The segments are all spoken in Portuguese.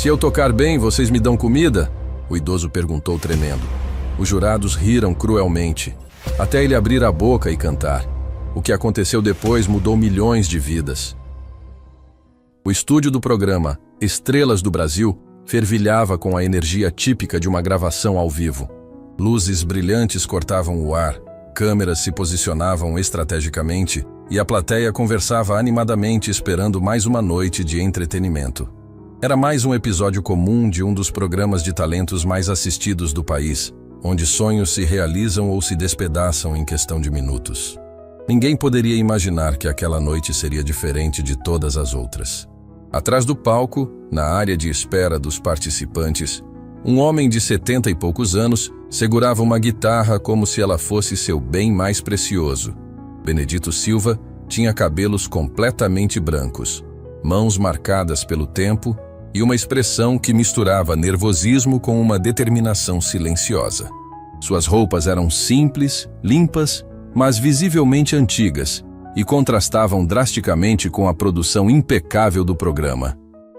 Se eu tocar bem, vocês me dão comida? O idoso perguntou tremendo. Os jurados riram cruelmente, até ele abrir a boca e cantar. O que aconteceu depois mudou milhões de vidas. O estúdio do programa Estrelas do Brasil fervilhava com a energia típica de uma gravação ao vivo. Luzes brilhantes cortavam o ar, câmeras se posicionavam estrategicamente e a plateia conversava animadamente esperando mais uma noite de entretenimento. Era mais um episódio comum de um dos programas de talentos mais assistidos do país, onde sonhos se realizam ou se despedaçam em questão de minutos. Ninguém poderia imaginar que aquela noite seria diferente de todas as outras. Atrás do palco, na área de espera dos participantes, um homem de 70 e poucos anos segurava uma guitarra como se ela fosse seu bem mais precioso. Benedito Silva tinha cabelos completamente brancos, mãos marcadas pelo tempo e uma expressão que misturava nervosismo com uma determinação silenciosa. Suas roupas eram simples, limpas, mas visivelmente antigas, e contrastavam drasticamente com a produção impecável do programa.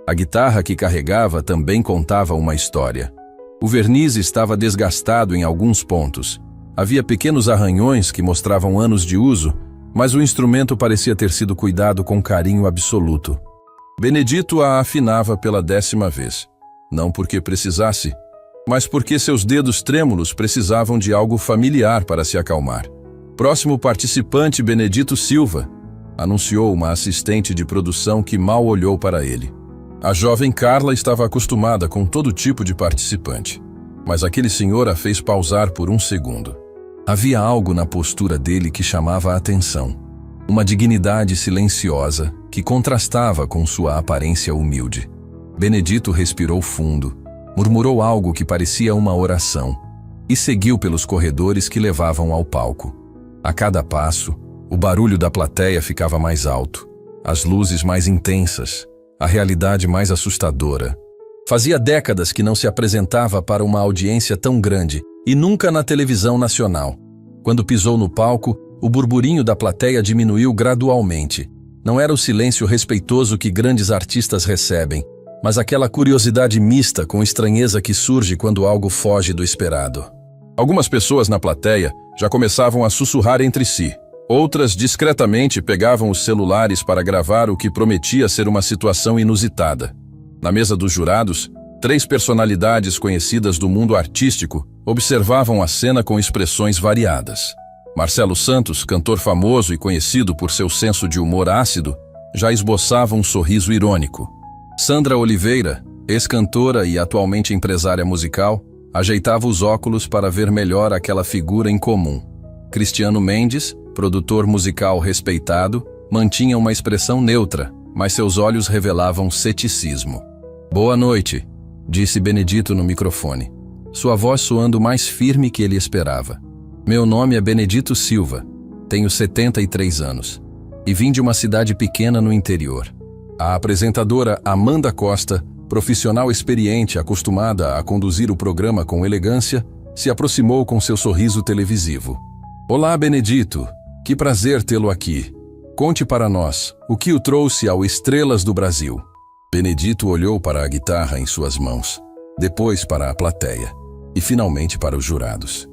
A guitarra que carregava também contava uma história. O verniz estava desgastado em alguns pontos. Havia pequenos arranhões que mostravam anos de uso, mas o instrumento parecia ter sido cuidado com carinho absoluto. Benedito a afinava pela 10ª vez, não porque precisasse, mas porque seus dedos trêmulos precisavam de algo familiar para se acalmar. Próximo participante, Benedito Silva, anunciou uma assistente de produção que mal olhou para ele. A jovem Carla estava acostumada com todo tipo de participante, mas aquele senhor a fez pausar por um segundo. Havia algo na postura dele que chamava a atenção, uma dignidade silenciosa que contrastava com sua aparência humilde. Benedito respirou fundo, murmurou algo que parecia uma oração e seguiu pelos corredores que levavam ao palco. A cada passo, o barulho da plateia ficava mais alto, as luzes mais intensas, a realidade mais assustadora. Fazia décadas que não se apresentava para uma audiência tão grande, e nunca na televisão nacional. Quando pisou no palco, o burburinho da plateia diminuiu gradualmente. Não era o silêncio respeitoso que grandes artistas recebem, mas aquela curiosidade mista com estranheza que surge quando algo foge do esperado. Algumas pessoas na plateia já começavam a sussurrar entre si. Outras discretamente pegavam os celulares para gravar o que prometia ser uma situação inusitada. Na mesa dos jurados, 3 personalidades conhecidas do mundo artístico observavam a cena com expressões variadas. Marcelo Santos, cantor famoso e conhecido por seu senso de humor ácido, já esboçava um sorriso irônico. Sandra Oliveira, ex-cantora e atualmente empresária musical, ajeitava os óculos para ver melhor aquela figura incomum. Cristiano Mendes, produtor musical respeitado, mantinha uma expressão neutra, mas seus olhos revelavam ceticismo. "Boa noite", disse Benedito no microfone, sua voz soando mais firme que ele esperava. "Meu nome é Benedito Silva, tenho 73 anos e vim de uma cidade pequena no interior." A apresentadora Amanda Costa, profissional experiente acostumada a conduzir o programa com elegância, se aproximou com seu sorriso televisivo. "Olá, Benedito, que prazer tê-lo aqui. Conte para nós o que o trouxe ao Estrelas do Brasil." Benedito olhou para a guitarra em suas mãos, depois para a plateia e finalmente para os jurados.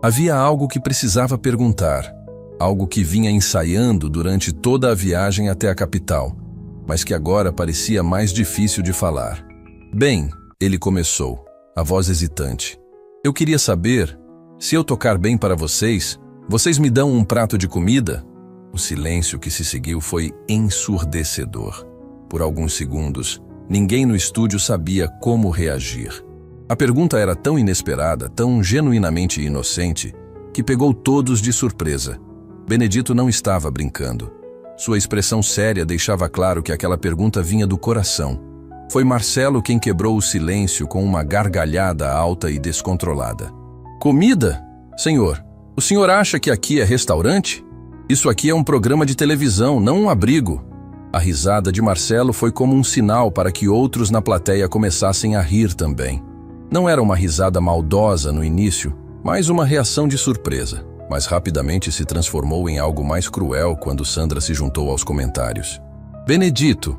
Havia algo que precisava perguntar, algo que vinha ensaiando durante toda a viagem até a capital, mas que agora parecia mais difícil de falar. "Bem", ele começou, a voz hesitante. "Eu queria saber, se eu tocar bem para vocês, vocês me dão um prato de comida?" O silêncio que se seguiu foi ensurdecedor. Por alguns segundos, ninguém no estúdio sabia como reagir. A pergunta era tão inesperada, tão genuinamente inocente, que pegou todos de surpresa. Benedito não estava brincando. Sua expressão séria deixava claro que aquela pergunta vinha do coração. Foi Marcelo quem quebrou o silêncio com uma gargalhada alta e descontrolada. "Comida? Senhor, o senhor acha que aqui é restaurante? Isso aqui é um programa de televisão, não um abrigo." A risada de Marcelo foi como um sinal para que outros na plateia começassem a rir também. Não era uma risada maldosa no início, mas uma reação de surpresa, mas rapidamente se transformou em algo mais cruel quando Sandra se juntou aos comentários. "Benedito,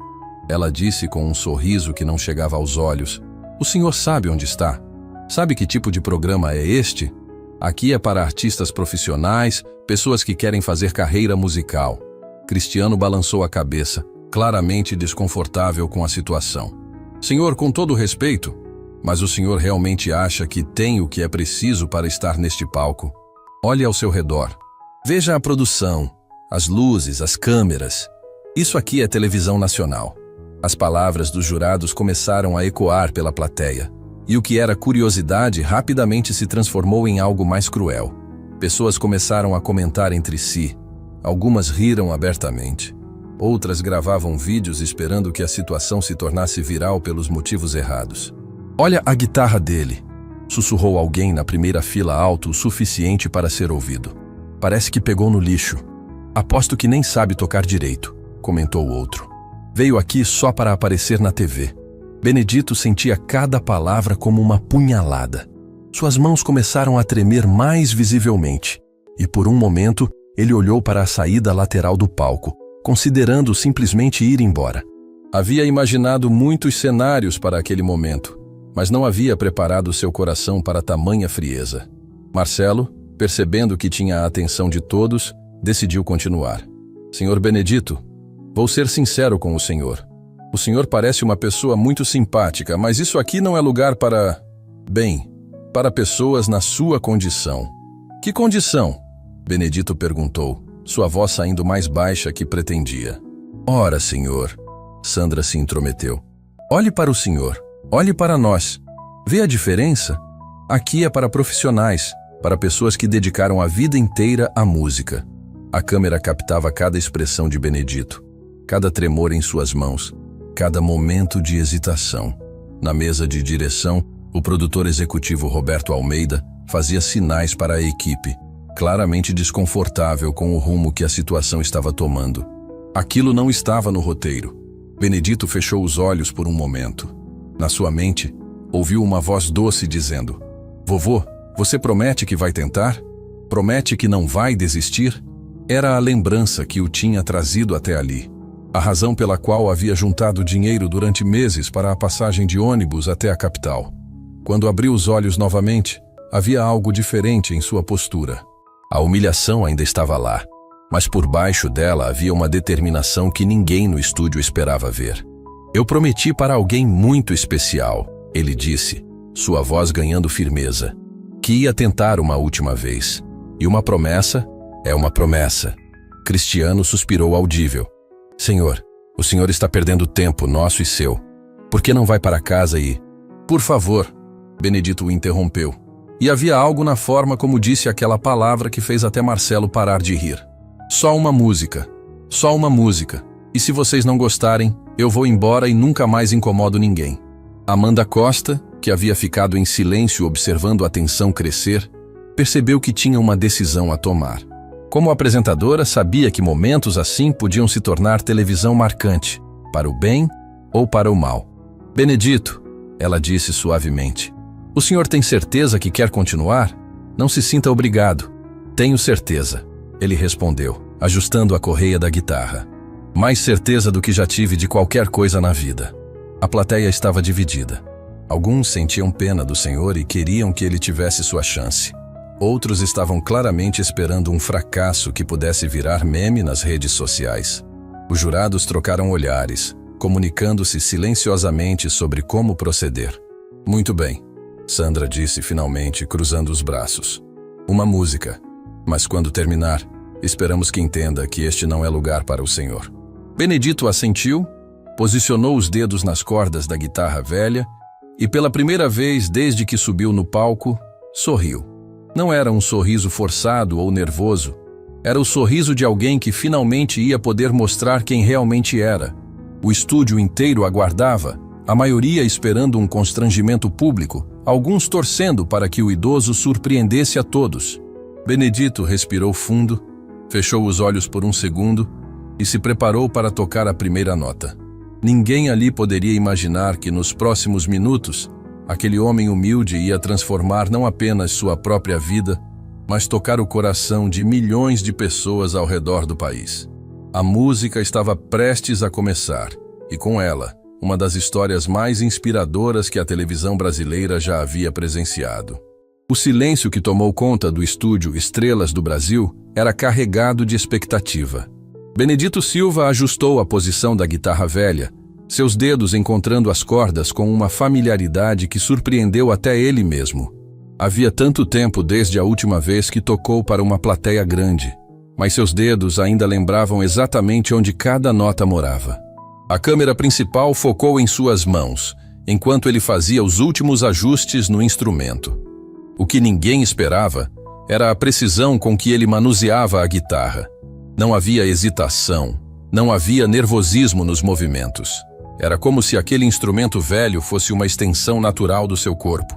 Ela disse com um sorriso que não chegava aos olhos. O senhor sabe onde está? Sabe que tipo de programa é este? Aqui é para artistas profissionais, pessoas que querem fazer carreira musical. Cristiano balançou a cabeça, claramente desconfortável com a situação. Senhor, com todo respeito, mas o senhor realmente acha que tem o que é preciso para estar neste palco? Olhe ao seu redor. Veja a produção, as luzes, as câmeras. Isso aqui é televisão nacional. As palavras dos jurados começaram a ecoar pela plateia. E o que era curiosidade rapidamente se transformou em algo mais cruel. Pessoas começaram a comentar entre si. Algumas riram abertamente. Outras gravavam vídeos esperando que a situação se tornasse viral pelos motivos errados. Olha a guitarra dele, sussurrou alguém na primeira fila alto o suficiente para ser ouvido. Parece que pegou no lixo. Aposto que nem sabe tocar direito, comentou outro. Veio aqui só para aparecer na TV. Benedito sentia cada palavra como uma punhalada. Suas mãos começaram a tremer mais visivelmente, e por um momento ele olhou para a saída lateral do palco, considerando simplesmente ir embora. Havia imaginado muitos cenários para aquele momento, mas não havia preparado seu coração para tamanha frieza. Marcelo, percebendo que tinha a atenção de todos, decidiu continuar. Senhor Benedito, vou ser sincero com o senhor. O senhor parece uma pessoa muito simpática, mas isso aqui não é lugar para... Bem, para pessoas na sua condição. Que condição? Benedito perguntou, sua voz saindo mais baixa que pretendia. Ora, senhor, Sandra se intrometeu. Olhe para o senhor, olhe para nós. Vê a diferença? Aqui é para profissionais, para pessoas que dedicaram a vida inteira à música. A câmera captava cada expressão de Benedito, cada tremor em suas mãos, cada momento de hesitação. Na mesa de direção, o produtor executivo Roberto Almeida fazia sinais para a equipe, claramente desconfortável com o rumo que a situação estava tomando. Aquilo não estava no roteiro. Benedito fechou os olhos por um momento. Na sua mente, ouviu uma voz doce dizendo: Vovô, você promete que vai tentar? Promete que não vai desistir? Era a lembrança que o tinha trazido até ali. A razão pela qual havia juntado dinheiro durante meses para a passagem de ônibus até a capital. Quando abriu os olhos novamente, havia algo diferente em sua postura. A humilhação ainda estava lá, mas por baixo dela havia uma determinação que ninguém no estúdio esperava ver. Eu prometi para alguém muito especial, ele disse, sua voz ganhando firmeza, que ia tentar uma última vez. E uma promessa é uma promessa. Cristiano suspirou audível. Senhor, o senhor está perdendo tempo, nosso e seu. Por que não vai para casa e... Por favor, Benedito o interrompeu. E havia algo na forma como disse aquela palavra que fez até Marcelo parar de rir. Só uma música. Só uma música. E se vocês não gostarem, eu vou embora e nunca mais incomodo ninguém. Amanda Costa, que havia ficado em silêncio observando a tensão crescer, percebeu que tinha uma decisão a tomar. Como apresentadora, sabia que momentos assim podiam se tornar televisão marcante, para o bem ou para o mal. Benedito, ela disse suavemente, o senhor tem certeza que quer continuar? Não se sinta obrigado. Tenho certeza, ele respondeu, ajustando a correia da guitarra. Mais certeza do que já tive de qualquer coisa na vida. A plateia estava dividida. Alguns sentiam pena do senhor e queriam que ele tivesse sua chance. Outros estavam claramente esperando um fracasso que pudesse virar meme nas redes sociais. Os jurados trocaram olhares, comunicando-se silenciosamente sobre como proceder. Muito bem, Sandra disse finalmente, cruzando os braços. Uma música, mas quando terminar, esperamos que entenda que este não é lugar para o senhor. Benedito assentiu, posicionou os dedos nas cordas da guitarra velha e, pela primeira vez desde que subiu no palco, sorriu. Não era um sorriso forçado ou nervoso. Era o sorriso de alguém que finalmente ia poder mostrar quem realmente era. O estúdio inteiro aguardava, a maioria esperando um constrangimento público, alguns torcendo para que o idoso surpreendesse a todos. Benedito respirou fundo, fechou os olhos por um segundo e se preparou para tocar a primeira nota. Ninguém ali poderia imaginar que nos próximos minutos, aquele homem humilde ia transformar não apenas sua própria vida, mas tocar o coração de milhões de pessoas ao redor do país. A música estava prestes a começar, e com ela, uma das histórias mais inspiradoras que a televisão brasileira já havia presenciado. O silêncio que tomou conta do estúdio Estrelas do Brasil era carregado de expectativa. Benedito Silva ajustou a posição da guitarra velha, seus dedos encontrando as cordas com uma familiaridade que surpreendeu até ele mesmo. Havia tanto tempo desde a última vez que tocou para uma plateia grande, mas seus dedos ainda lembravam exatamente onde cada nota morava. A câmera principal focou em suas mãos, enquanto ele fazia os últimos ajustes no instrumento. O que ninguém esperava era a precisão com que ele manuseava a guitarra. Não havia hesitação, não havia nervosismo nos movimentos. Era como se aquele instrumento velho fosse uma extensão natural do seu corpo.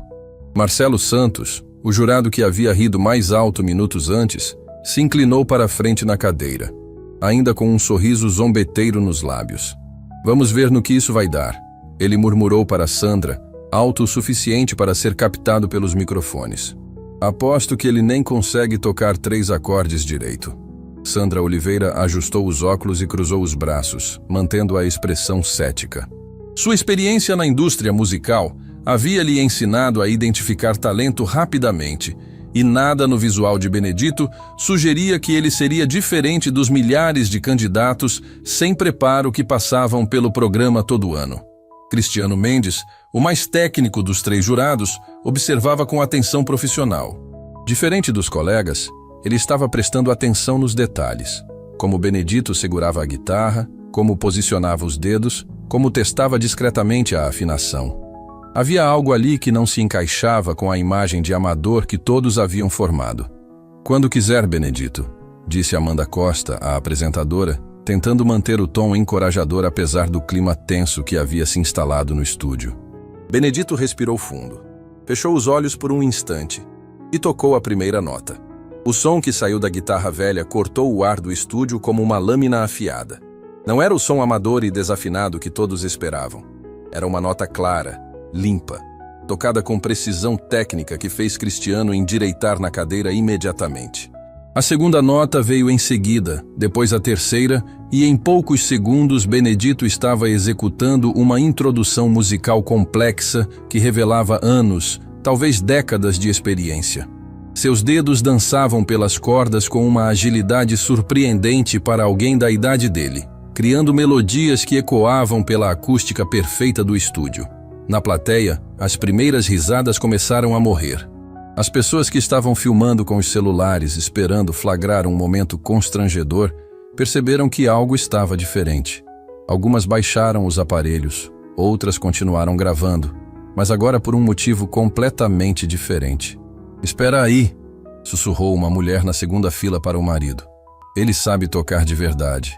Marcelo Santos, o jurado que havia rido mais alto minutos antes, se inclinou para a frente na cadeira, ainda com um sorriso zombeteiro nos lábios. "Vamos ver no que isso vai dar", ele murmurou para Sandra, alto o suficiente para ser captado pelos microfones. "Aposto que ele nem consegue tocar 3 acordes direito." Sandra Oliveira ajustou os óculos e cruzou os braços, mantendo a expressão cética. Sua experiência na indústria musical havia lhe ensinado a identificar talento rapidamente, e nada no visual de Benedito sugeria que ele seria diferente dos milhares de candidatos sem preparo que passavam pelo programa todo ano. Cristiano Mendes, o mais técnico dos 3 jurados, observava com atenção profissional. Diferente dos colegas, ele estava prestando atenção nos detalhes, como Benedito segurava a guitarra, como posicionava os dedos, como testava discretamente a afinação. Havia algo ali que não se encaixava com a imagem de amador que todos haviam formado. "Quando quiser, Benedito", disse Amanda Costa, a apresentadora, tentando manter o tom encorajador apesar do clima tenso que havia se instalado no estúdio. Benedito respirou fundo, fechou os olhos por um instante e tocou a primeira nota. O som que saiu da guitarra velha cortou o ar do estúdio como uma lâmina afiada. Não era o som amador e desafinado que todos esperavam. Era uma nota clara, limpa, tocada com precisão técnica que fez Cristiano endireitar na cadeira imediatamente. A segunda nota veio em seguida, depois a terceira, e em poucos segundos Benedito estava executando uma introdução musical complexa que revelava anos, talvez décadas de experiência. Seus dedos dançavam pelas cordas com uma agilidade surpreendente para alguém da idade dele, criando melodias que ecoavam pela acústica perfeita do estúdio. Na plateia, as primeiras risadas começaram a morrer. As pessoas que estavam filmando com os celulares, esperando flagrar um momento constrangedor, perceberam que algo estava diferente. Algumas baixaram os aparelhos, outras continuaram gravando, mas agora por um motivo completamente diferente. "Espera aí", sussurrou uma mulher na segunda fila para o marido. "Ele sabe tocar de verdade."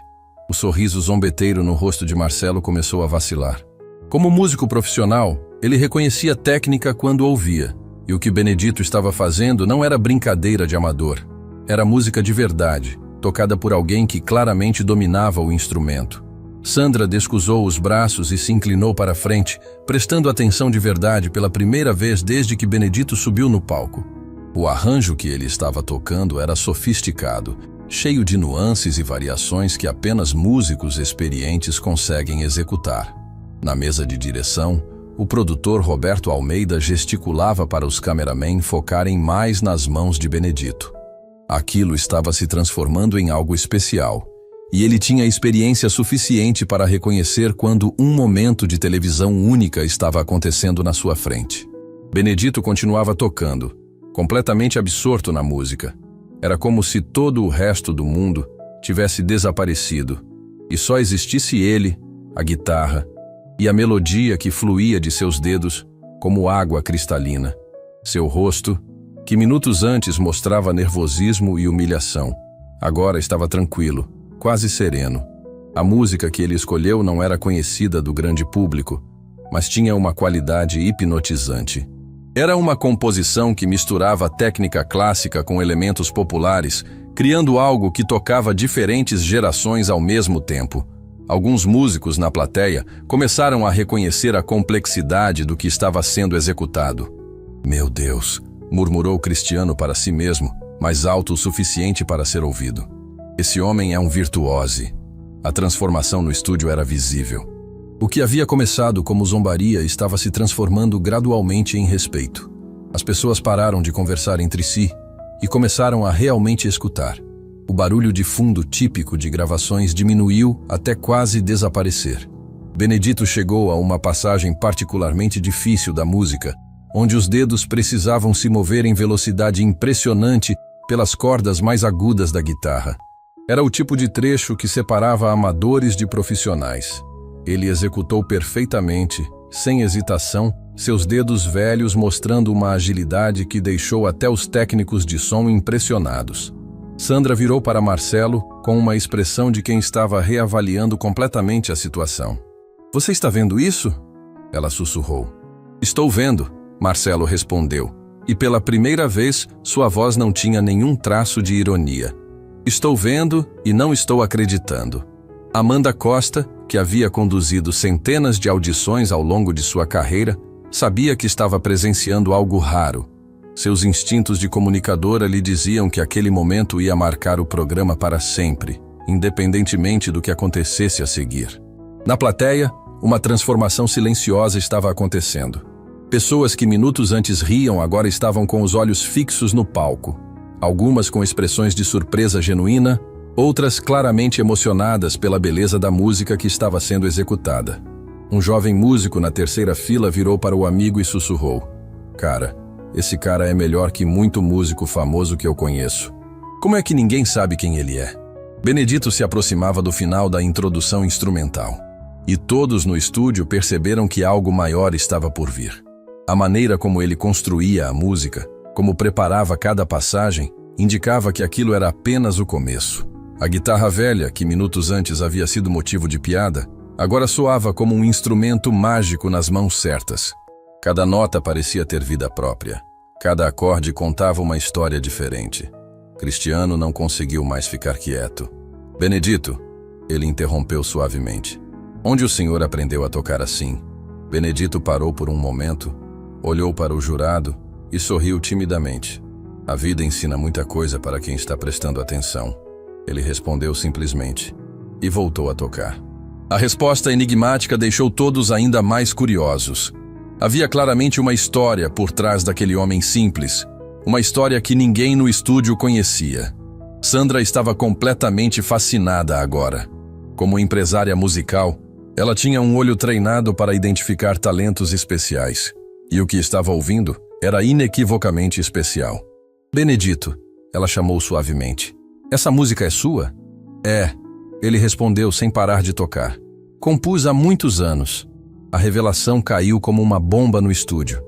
O sorriso zombeteiro no rosto de Marcelo começou a vacilar. Como músico profissional, ele reconhecia técnica quando ouvia, e o que Benedito estava fazendo não era brincadeira de amador. Era música de verdade, tocada por alguém que claramente dominava o instrumento. Sandra descruzou os braços e se inclinou para a frente, prestando atenção de verdade pela primeira vez desde que Benedito subiu no palco. O arranjo que ele estava tocando era sofisticado, cheio de nuances e variações que apenas músicos experientes conseguem executar. Na mesa de direção, o produtor Roberto Almeida gesticulava para os cameramen focarem mais nas mãos de Benedito. Aquilo estava se transformando em algo especial, e ele tinha experiência suficiente para reconhecer quando um momento de televisão única estava acontecendo na sua frente. Benedito continuava tocando, completamente absorto na música. Era como se todo o resto do mundo tivesse desaparecido, e só existisse ele, a guitarra, e a melodia que fluía de seus dedos como água cristalina. Seu rosto, que minutos antes mostrava nervosismo e humilhação, agora estava tranquilo, quase sereno. A música que ele escolheu não era conhecida do grande público, mas tinha uma qualidade hipnotizante. Era uma composição que misturava a técnica clássica com elementos populares, criando algo que tocava diferentes gerações ao mesmo tempo. Alguns músicos na plateia começaram a reconhecer a complexidade do que estava sendo executado. "Meu Deus", murmurou Cristiano para si mesmo, mais alto o suficiente para ser ouvido. "Esse homem é um virtuose." A transformação no estúdio era visível. O que havia começado como zombaria estava se transformando gradualmente em respeito. As pessoas pararam de conversar entre si e começaram a realmente escutar. O barulho de fundo típico de gravações diminuiu até quase desaparecer. Benedito chegou a uma passagem particularmente difícil da música, onde os dedos precisavam se mover em velocidade impressionante pelas cordas mais agudas da guitarra. Era o tipo de trecho que separava amadores de profissionais. Ele executou perfeitamente, sem hesitação, seus dedos velhos mostrando uma agilidade que deixou até os técnicos de som impressionados. Sandra virou para Marcelo com uma expressão de quem estava reavaliando completamente a situação. "Você está vendo isso?" Ela sussurrou. "Estou vendo", Marcelo respondeu, e pela primeira vez sua voz não tinha nenhum traço de ironia. "Estou vendo e não estou acreditando." Amanda Costa, que havia conduzido centenas de audições ao longo de sua carreira, sabia que estava presenciando algo raro. Seus instintos de comunicadora lhe diziam que aquele momento ia marcar o programa para sempre, independentemente do que acontecesse a seguir. Na plateia, uma transformação silenciosa estava acontecendo. Pessoas que minutos antes riam agora estavam com os olhos fixos no palco. Algumas com expressões de surpresa genuína, outras claramente emocionadas pela beleza da música que estava sendo executada. Um jovem músico na terceira fila virou para o amigo e sussurrou: "Cara, esse cara é melhor que muito músico famoso que eu conheço. Como é que ninguém sabe quem ele é?" Benedito se aproximava do final da introdução instrumental. E todos no estúdio perceberam que algo maior estava por vir. A maneira como ele construía a música, como preparava cada passagem, indicava que aquilo era apenas o começo. A guitarra velha, que minutos antes havia sido motivo de piada, agora soava como um instrumento mágico nas mãos certas. Cada nota parecia ter vida própria. Cada acorde contava uma história diferente. Cristiano não conseguiu mais ficar quieto. "Benedito", ele interrompeu suavemente. "Onde o senhor aprendeu a tocar assim?" Benedito parou por um momento, olhou para o jurado e sorriu timidamente. "A vida ensina muita coisa para quem está prestando atenção", ele respondeu simplesmente, e voltou a tocar. A resposta enigmática deixou todos ainda mais curiosos. Havia claramente uma história por trás daquele homem simples, uma história que ninguém no estúdio conhecia. Sandra estava completamente fascinada agora. Como empresária musical, ela tinha um olho treinado para identificar talentos especiais, e o que estava ouvindo era inequivocamente especial. "Benedito", ela chamou suavemente. "Essa música é sua?" "É", ele respondeu sem parar de tocar. "Compus há muitos anos." A revelação caiu como uma bomba no estúdio.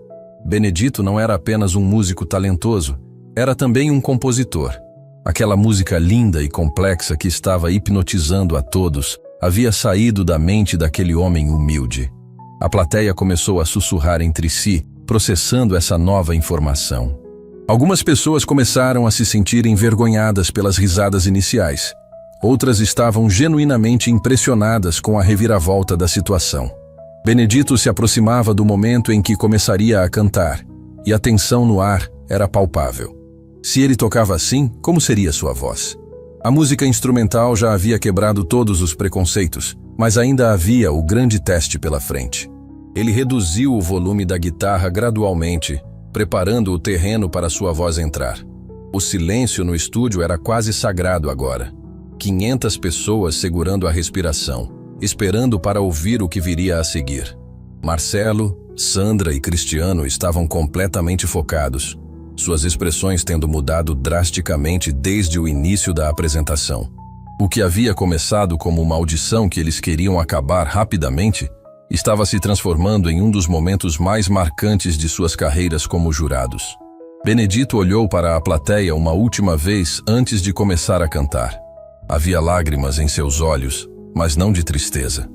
Benedito não era apenas um músico talentoso, era também um compositor. Aquela música linda e complexa que estava hipnotizando a todos havia saído da mente daquele homem humilde. A plateia começou a sussurrar entre si, processando essa nova informação. Algumas pessoas começaram a se sentir envergonhadas pelas risadas iniciais. Outras estavam genuinamente impressionadas com a reviravolta da situação. Benedito se aproximava do momento em que começaria a cantar, e a tensão no ar era palpável. Se ele tocava assim, como seria sua voz? A música instrumental já havia quebrado todos os preconceitos, mas ainda havia o grande teste pela frente. Ele reduziu o volume da guitarra gradualmente, preparando o terreno para sua voz entrar. O silêncio no estúdio era quase sagrado agora. 500 pessoas segurando a respiração, esperando para ouvir o que viria a seguir. Marcelo, Sandra e Cristiano estavam completamente focados, suas expressões tendo mudado drasticamente desde o início da apresentação. O que havia começado como uma audição que eles queriam acabar rapidamente, estava se transformando em um dos momentos mais marcantes de suas carreiras como jurados. Benedito olhou para a plateia uma última vez antes de começar a cantar. Havia lágrimas em seus olhos, mas não de tristeza.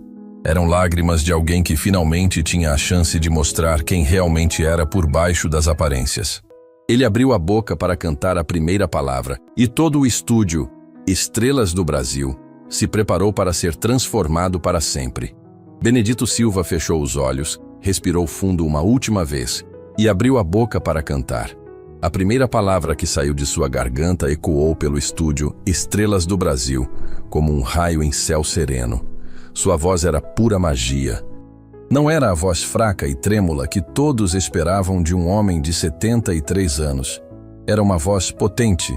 Eram lágrimas de alguém que finalmente tinha a chance de mostrar quem realmente era por baixo das aparências. Ele abriu a boca para cantar a primeira palavra, e todo o estúdio, Estrelas do Brasil, se preparou para ser transformado para sempre. Benedito Silva fechou os olhos, respirou fundo uma última vez e abriu a boca para cantar. A primeira palavra que saiu de sua garganta ecoou pelo estúdio Estrelas do Brasil, como um raio em céu sereno. Sua voz era pura magia. Não era a voz fraca e trêmula que todos esperavam de um homem de 73 anos. Era uma voz potente,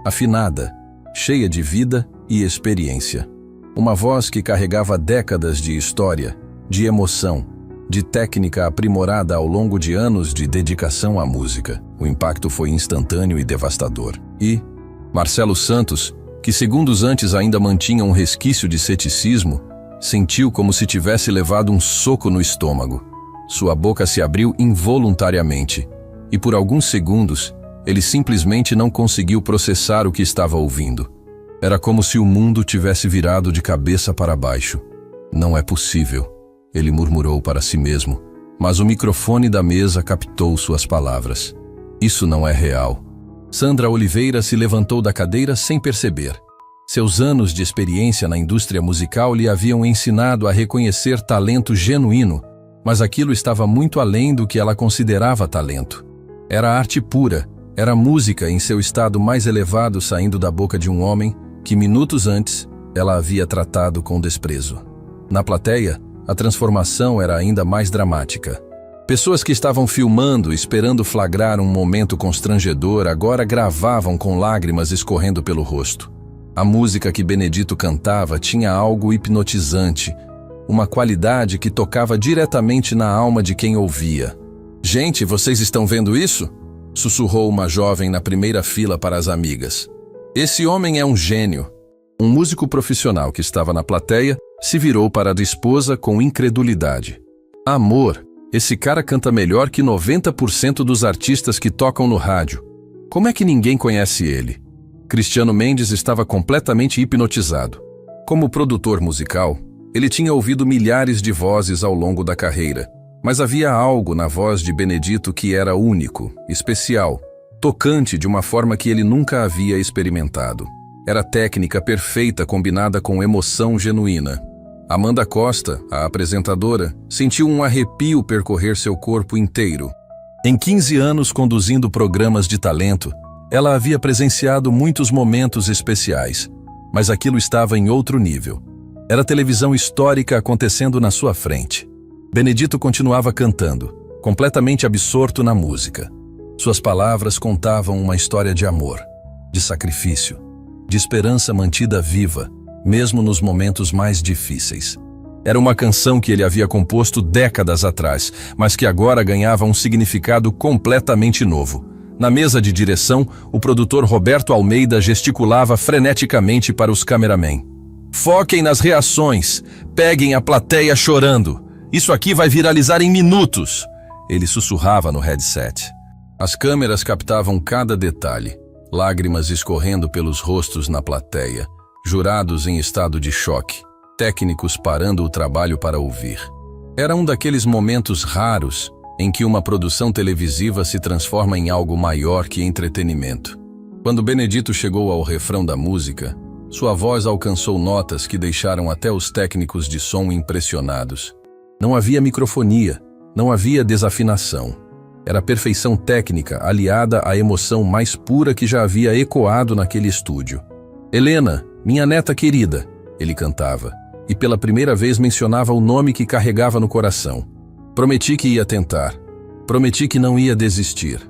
afinada, cheia de vida e experiência. Uma voz que carregava décadas de história, de emoção, de técnica aprimorada ao longo de anos de dedicação à música. O impacto foi instantâneo e devastador. E Marcelo Santos, que segundos antes ainda mantinha um resquício de ceticismo, sentiu como se tivesse levado um soco no estômago. Sua boca se abriu involuntariamente, e por alguns segundos, ele simplesmente não conseguiu processar o que estava ouvindo. Era como se o mundo tivesse virado de cabeça para baixo. Não é possível, ele murmurou para si mesmo, mas o microfone da mesa captou suas palavras. Isso não é real. Sandra Oliveira se levantou da cadeira sem perceber. Seus anos de experiência na indústria musical lhe haviam ensinado a reconhecer talento genuíno, mas aquilo estava muito além do que ela considerava talento. Era arte pura, era música em seu estado mais elevado saindo da boca de um homem que minutos antes ela havia tratado com desprezo. Na plateia, a transformação era ainda mais dramática. Pessoas que estavam filmando, esperando flagrar um momento constrangedor, agora gravavam com lágrimas escorrendo pelo rosto. A música que Benedito cantava tinha algo hipnotizante, uma qualidade que tocava diretamente na alma de quem ouvia. "Gente, vocês estão vendo isso?" sussurrou uma jovem na primeira fila para as amigas. "Esse homem é um gênio." Um músico profissional que estava na plateia se virou para a esposa com incredulidade. "Amor, esse cara canta melhor que 90% dos artistas que tocam no rádio. Como é que ninguém conhece ele?" Cristiano Mendes estava completamente hipnotizado. Como produtor musical, ele tinha ouvido milhares de vozes ao longo da carreira, mas havia algo na voz de Benedito que era único, especial, tocante de uma forma que ele nunca havia experimentado. Era técnica perfeita combinada com emoção genuína. Amanda Costa, a apresentadora, sentiu um arrepio percorrer seu corpo inteiro. Em 15 anos conduzindo programas de talento, ela havia presenciado muitos momentos especiais, mas aquilo estava em outro nível. Era televisão histórica acontecendo na sua frente. Benedito continuava cantando, completamente absorto na música. Suas palavras contavam uma história de amor, de sacrifício, de esperança mantida viva, mesmo nos momentos mais difíceis. Era uma canção que ele havia composto décadas atrás, mas que agora ganhava um significado completamente novo. Na mesa de direção, o produtor Roberto Almeida gesticulava freneticamente para os cameramen. "Foquem nas reações, peguem a plateia chorando. Isso aqui vai viralizar em minutos", ele sussurrava no headset. As câmeras captavam cada detalhe, lágrimas escorrendo pelos rostos na plateia, jurados em estado de choque, técnicos parando o trabalho para ouvir. Era um daqueles momentos raros em que uma produção televisiva se transforma em algo maior que entretenimento. Quando Benedito chegou ao refrão da música, sua voz alcançou notas que deixaram até os técnicos de som impressionados. Não havia microfonia, não havia desafinação. Era perfeição técnica aliada à emoção mais pura que já havia ecoado naquele estúdio. "Helena, minha neta querida", ele cantava, e pela primeira vez mencionava o nome que carregava no coração. "Prometi que ia tentar. Prometi que não ia desistir."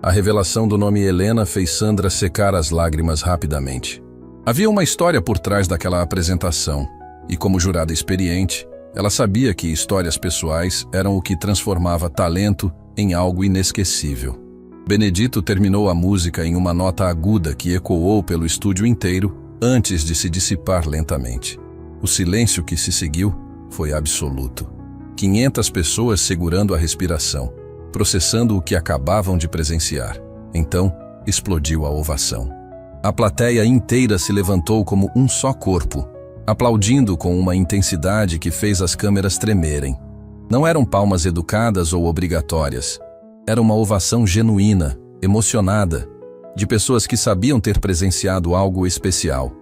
A revelação do nome Helena fez Sandra secar as lágrimas rapidamente. Havia uma história por trás daquela apresentação, e como jurada experiente, ela sabia que histórias pessoais eram o que transformava talento em algo inesquecível. Benedito terminou a música em uma nota aguda que ecoou pelo estúdio inteiro antes de se dissipar lentamente. O silêncio que se seguiu foi absoluto. 500 pessoas segurando a respiração, processando o que acabavam de presenciar. Então, explodiu a ovação. A plateia inteira se levantou como um só corpo, aplaudindo com uma intensidade que fez as câmeras tremerem. Não eram palmas educadas ou obrigatórias. Era uma ovação genuína, emocionada, de pessoas que sabiam ter presenciado algo especial.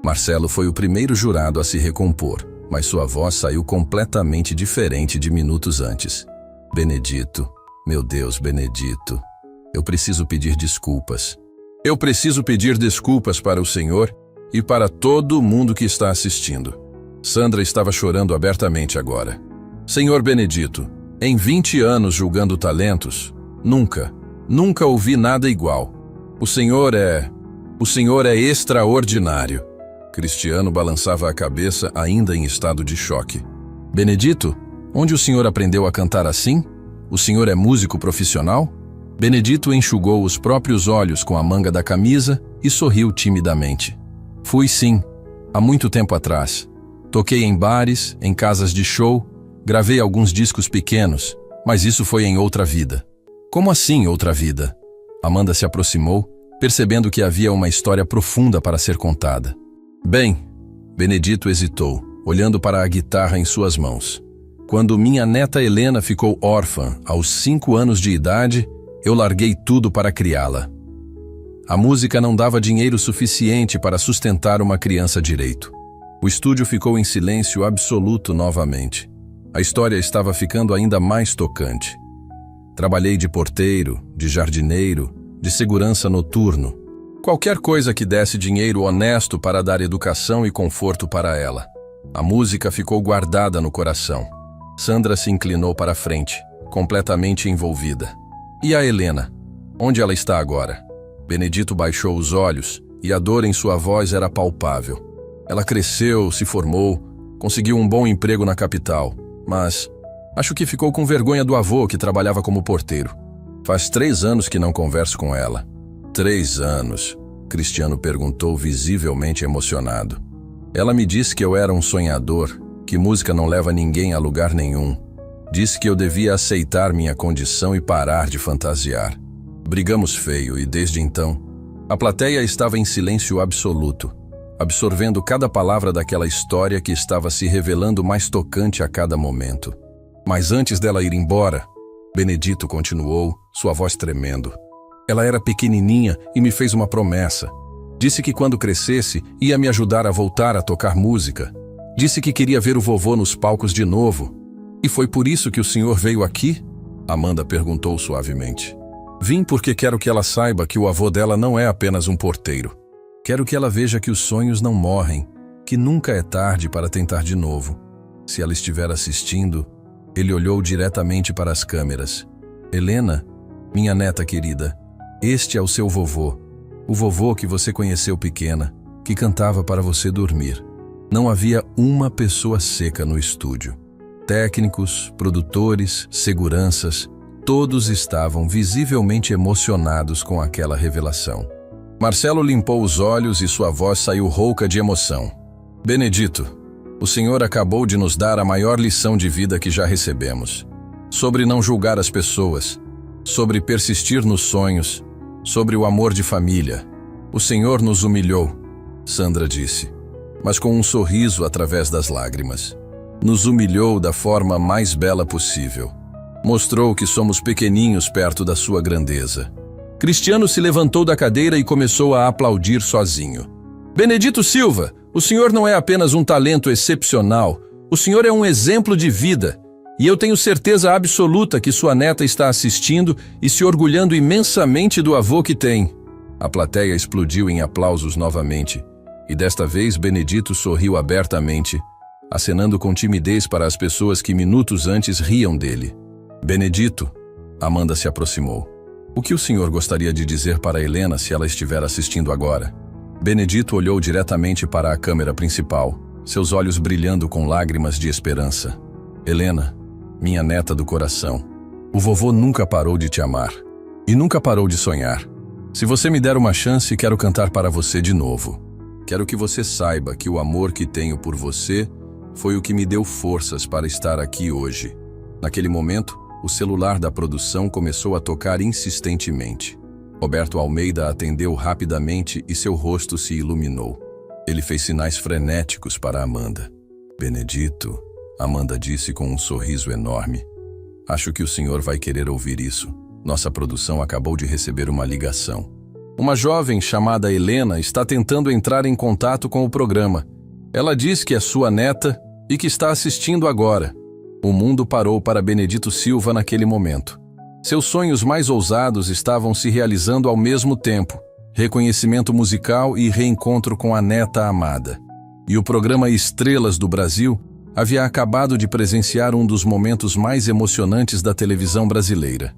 Marcelo foi o primeiro jurado a se recompor, mas sua voz saiu completamente diferente de minutos antes. "Benedito, meu Deus, Benedito, eu preciso pedir desculpas. Eu preciso pedir desculpas para o Senhor e para todo mundo que está assistindo. Sandra estava chorando abertamente agora. Senhor Benedito, em 20 anos julgando talentos, nunca ouvi nada igual. O senhor é extraordinário. Cristiano balançava a cabeça ainda em estado de choque. Benedito, onde o senhor aprendeu a cantar assim? O senhor é músico profissional? Benedito enxugou os próprios olhos com a manga da camisa e sorriu timidamente. Fui sim, há muito tempo atrás. Toquei em bares, em casas de show, gravei alguns discos pequenos, mas isso foi em outra vida. Como assim outra vida? Amanda se aproximou, percebendo que havia uma história profunda para ser contada. Bem, Benedito hesitou, olhando para a guitarra em suas mãos. Quando minha neta Helena ficou órfã, aos 5 anos de idade, eu larguei tudo para criá-la. A música não dava dinheiro suficiente para sustentar uma criança direito. O estúdio ficou em silêncio absoluto novamente. A história estava ficando ainda mais tocante. Trabalhei de porteiro, de jardineiro, de segurança noturno. Qualquer coisa que desse dinheiro honesto para dar educação e conforto para ela. A música ficou guardada no coração. Sandra se inclinou para a frente, completamente envolvida. E a Helena? Onde ela está agora? Benedito baixou os olhos e a dor em sua voz era palpável. Ela cresceu, se formou, conseguiu um bom emprego na capital, mas acho que ficou com vergonha do avô que trabalhava como porteiro. Faz 3 anos que não converso com ela. 3 anos, Cristiano perguntou visivelmente emocionado. Ela me disse que eu era um sonhador, que música não leva ninguém a lugar nenhum. Disse que eu devia aceitar minha condição e parar de fantasiar. Brigamos feio e desde então, a plateia estava em silêncio absoluto, absorvendo cada palavra daquela história que estava se revelando mais tocante a cada momento. Mas antes dela ir embora, Benedito continuou, sua voz tremendo. Ela era pequenininha e me fez uma promessa. Disse que quando crescesse, ia me ajudar a voltar a tocar música. Disse que queria ver o vovô nos palcos de novo. E foi por isso que o senhor veio aqui? Amanda perguntou suavemente. Vim porque quero que ela saiba que o avô dela não é apenas um porteiro. Quero que ela veja que os sonhos não morrem, que nunca é tarde para tentar de novo. Se ela estiver assistindo, ele olhou diretamente para as câmeras. Helena, minha neta querida, este é o seu vovô. O vovô que você conheceu pequena, que cantava para você dormir. Não havia uma pessoa seca no estúdio. Técnicos, produtores, seguranças, todos estavam visivelmente emocionados com aquela revelação. Marcelo limpou os olhos e sua voz saiu rouca de emoção. Benedito, o senhor acabou de nos dar a maior lição de vida que já recebemos. Sobre não julgar as pessoas, sobre persistir nos sonhos, sobre o amor de família. O senhor nos humilhou, Sandra disse, mas com um sorriso através das lágrimas. Nos humilhou da forma mais bela possível. Mostrou que somos pequeninhos perto da sua grandeza. Cristiano se levantou da cadeira e começou a aplaudir sozinho. Benedito Silva, o senhor não é apenas um talento excepcional, o senhor é um exemplo de vida. E eu tenho certeza absoluta que sua neta está assistindo e se orgulhando imensamente do avô que tem. A plateia explodiu em aplausos novamente, e desta vez Benedito sorriu abertamente, acenando com timidez para as pessoas que minutos antes riam dele. Benedito, Amanda se aproximou. O que o senhor gostaria de dizer para Helena se ela estiver assistindo agora? Benedito olhou diretamente para a câmera principal, seus olhos brilhando com lágrimas de esperança. Helena, minha neta do coração, o vovô nunca parou de te amar e nunca parou de sonhar. Se você me der uma chance, quero cantar para você de novo. Quero que você saiba que o amor que tenho por você foi o que me deu forças para estar aqui hoje. Naquele momento, o celular da produção começou a tocar insistentemente. Roberto Almeida atendeu rapidamente e seu rosto se iluminou. Ele fez sinais frenéticos para Amanda. Benedito, Amanda disse com um sorriso enorme. Acho que o senhor vai querer ouvir isso. Nossa produção acabou de receber uma ligação. Uma jovem chamada Helena está tentando entrar em contato com o programa. Ela diz que é sua neta e que está assistindo agora. O mundo parou para Benedito Silva naquele momento. Seus sonhos mais ousados estavam se realizando ao mesmo tempo. Reconhecimento musical e reencontro com a neta amada. e o programa Estrelas do Brasil havia acabado de presenciar um dos momentos mais emocionantes da televisão brasileira.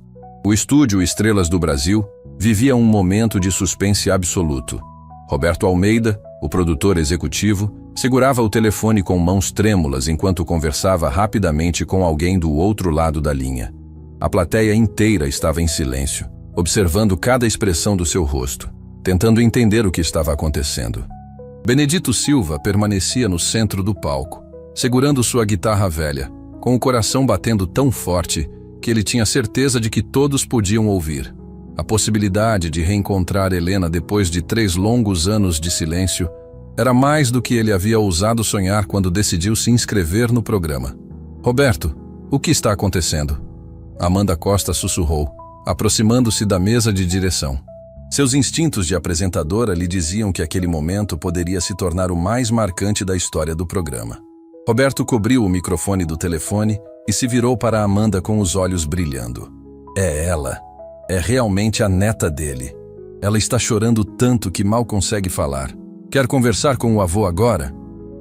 O estúdio Estrelas do Brasil vivia um momento de suspense absoluto. Roberto Almeida, o produtor executivo, segurava o telefone com mãos trêmulas enquanto conversava rapidamente com alguém do outro lado da linha. A plateia inteira estava em silêncio, observando cada expressão do seu rosto, tentando entender o que estava acontecendo. Benedito Silva permanecia no centro do palco, segurando sua guitarra velha, com o coração batendo tão forte que ele tinha certeza de que todos podiam ouvir. A possibilidade de reencontrar Helena depois de 3 longos anos de silêncio era mais do que ele havia ousado sonhar quando decidiu se inscrever no programa. Roberto, o que está acontecendo? Amanda Costa sussurrou, aproximando-se da mesa de direção. Seus instintos de apresentadora lhe diziam que aquele momento poderia se tornar o mais marcante da história do programa. Roberto cobriu o microfone do telefone e se virou para Amanda com os olhos brilhando. É ela. É realmente a neta dele. Ela está chorando tanto que mal consegue falar. Quer conversar com o avô agora?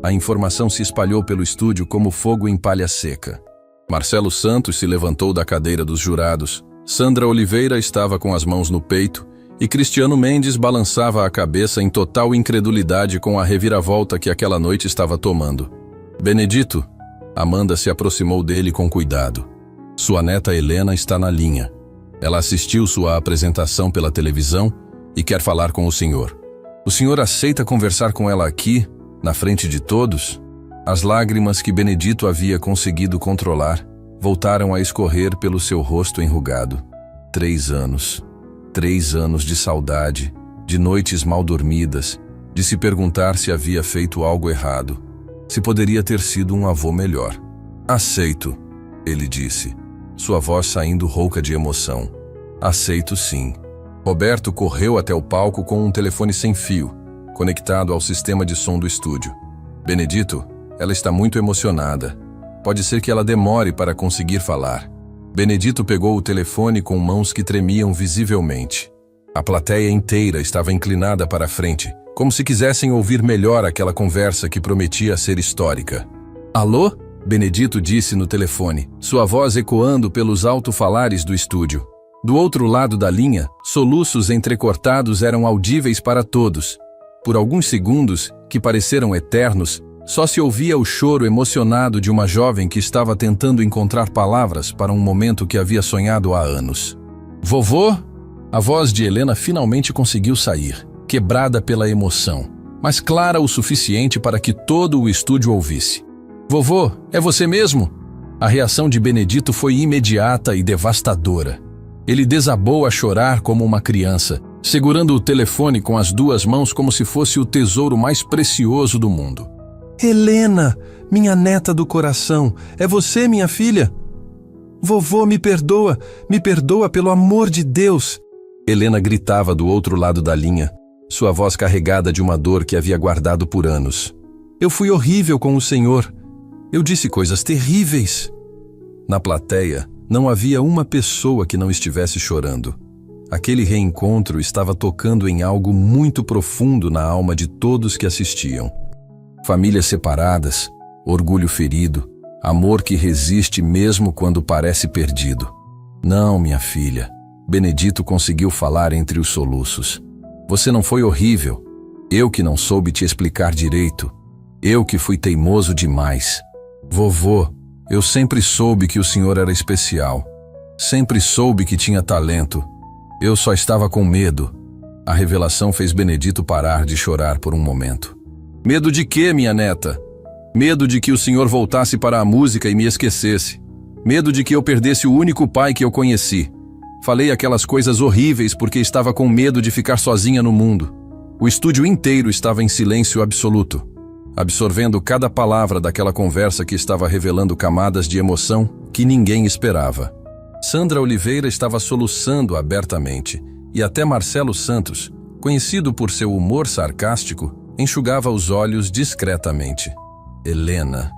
A informação se espalhou pelo estúdio como fogo em palha seca. Marcelo Santos se levantou da cadeira dos jurados. Sandra Oliveira estava com as mãos no peito e Cristiano Mendes balançava a cabeça em total incredulidade com a reviravolta que aquela noite estava tomando. Benedito, Amanda se aproximou dele com cuidado. Sua neta Helena está na linha. Ela assistiu sua apresentação pela televisão e quer falar com o senhor. O senhor aceita conversar com ela aqui, na frente de todos? As lágrimas que Benedito havia conseguido controlar voltaram a escorrer pelo seu rosto enrugado. 3 anos. 3 anos de saudade, de noites mal dormidas, de se perguntar se havia feito algo errado, se poderia ter sido um avô melhor. Aceito, ele disse, sua voz saindo rouca de emoção. Aceito sim. Roberto correu até o palco com um telefone sem fio, conectado ao sistema de som do estúdio. Benedito, ela está muito emocionada. Pode ser que ela demore para conseguir falar. Benedito pegou o telefone com mãos que tremiam visivelmente. A plateia inteira estava inclinada para a frente, como se quisessem ouvir melhor aquela conversa que prometia ser histórica. Alô? Benedito disse no telefone, sua voz ecoando pelos alto-falares do estúdio. Do outro lado da linha, soluços entrecortados eram audíveis para todos. Por alguns segundos, que pareceram eternos, só se ouvia o choro emocionado de uma jovem que estava tentando encontrar palavras para um momento que havia sonhado há anos. Vovô? A voz de Helena finalmente conseguiu sair, quebrada pela emoção, mas clara o suficiente para que todo o estúdio ouvisse. Vovô, é você mesmo? A reação de Benedito foi imediata e devastadora. Ele desabou a chorar como uma criança, segurando o telefone com as 2 mãos como se fosse o tesouro mais precioso do mundo. Helena, minha neta do coração, é você, minha filha? Vovô, me perdoa pelo amor de Deus. Helena gritava do outro lado da linha, sua voz carregada de uma dor que havia guardado por anos. Eu fui horrível com o senhor. Eu disse coisas terríveis. Na plateia, não havia uma pessoa que não estivesse chorando. Aquele reencontro estava tocando em algo muito profundo na alma de todos que assistiam. Famílias separadas, orgulho ferido, amor que resiste mesmo quando parece perdido. Não, minha filha. Benedito conseguiu falar entre os soluços. Você não foi horrível. Eu que não soube te explicar direito. Eu que fui teimoso demais. Vovô, eu sempre soube que o senhor era especial. Sempre soube que tinha talento. Eu só estava com medo. A revelação fez Benedito parar de chorar por um momento. Medo de quê, minha neta? Medo de que o senhor voltasse para a música e me esquecesse. Medo de que eu perdesse o único pai que eu conheci. Falei aquelas coisas horríveis porque estava com medo de ficar sozinha no mundo. O estúdio inteiro estava em silêncio absoluto, absorvendo cada palavra daquela conversa que estava revelando camadas de emoção que ninguém esperava. Sandra Oliveira estava soluçando abertamente, e até Marcelo Santos, conhecido por seu humor sarcástico, enxugava os olhos discretamente. Helena,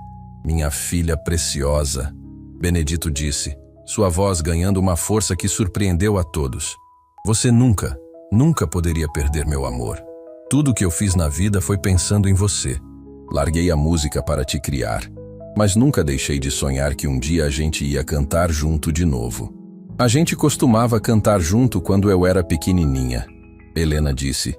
minha filha preciosa, Benedito disse, sua voz ganhando uma força que surpreendeu a todos. Você nunca poderia perder meu amor. Tudo que eu fiz na vida foi pensando em você. Larguei a música para te criar, mas nunca deixei de sonhar que um dia a gente ia cantar junto de novo. A gente costumava cantar junto quando eu era pequenininha, Helena disse.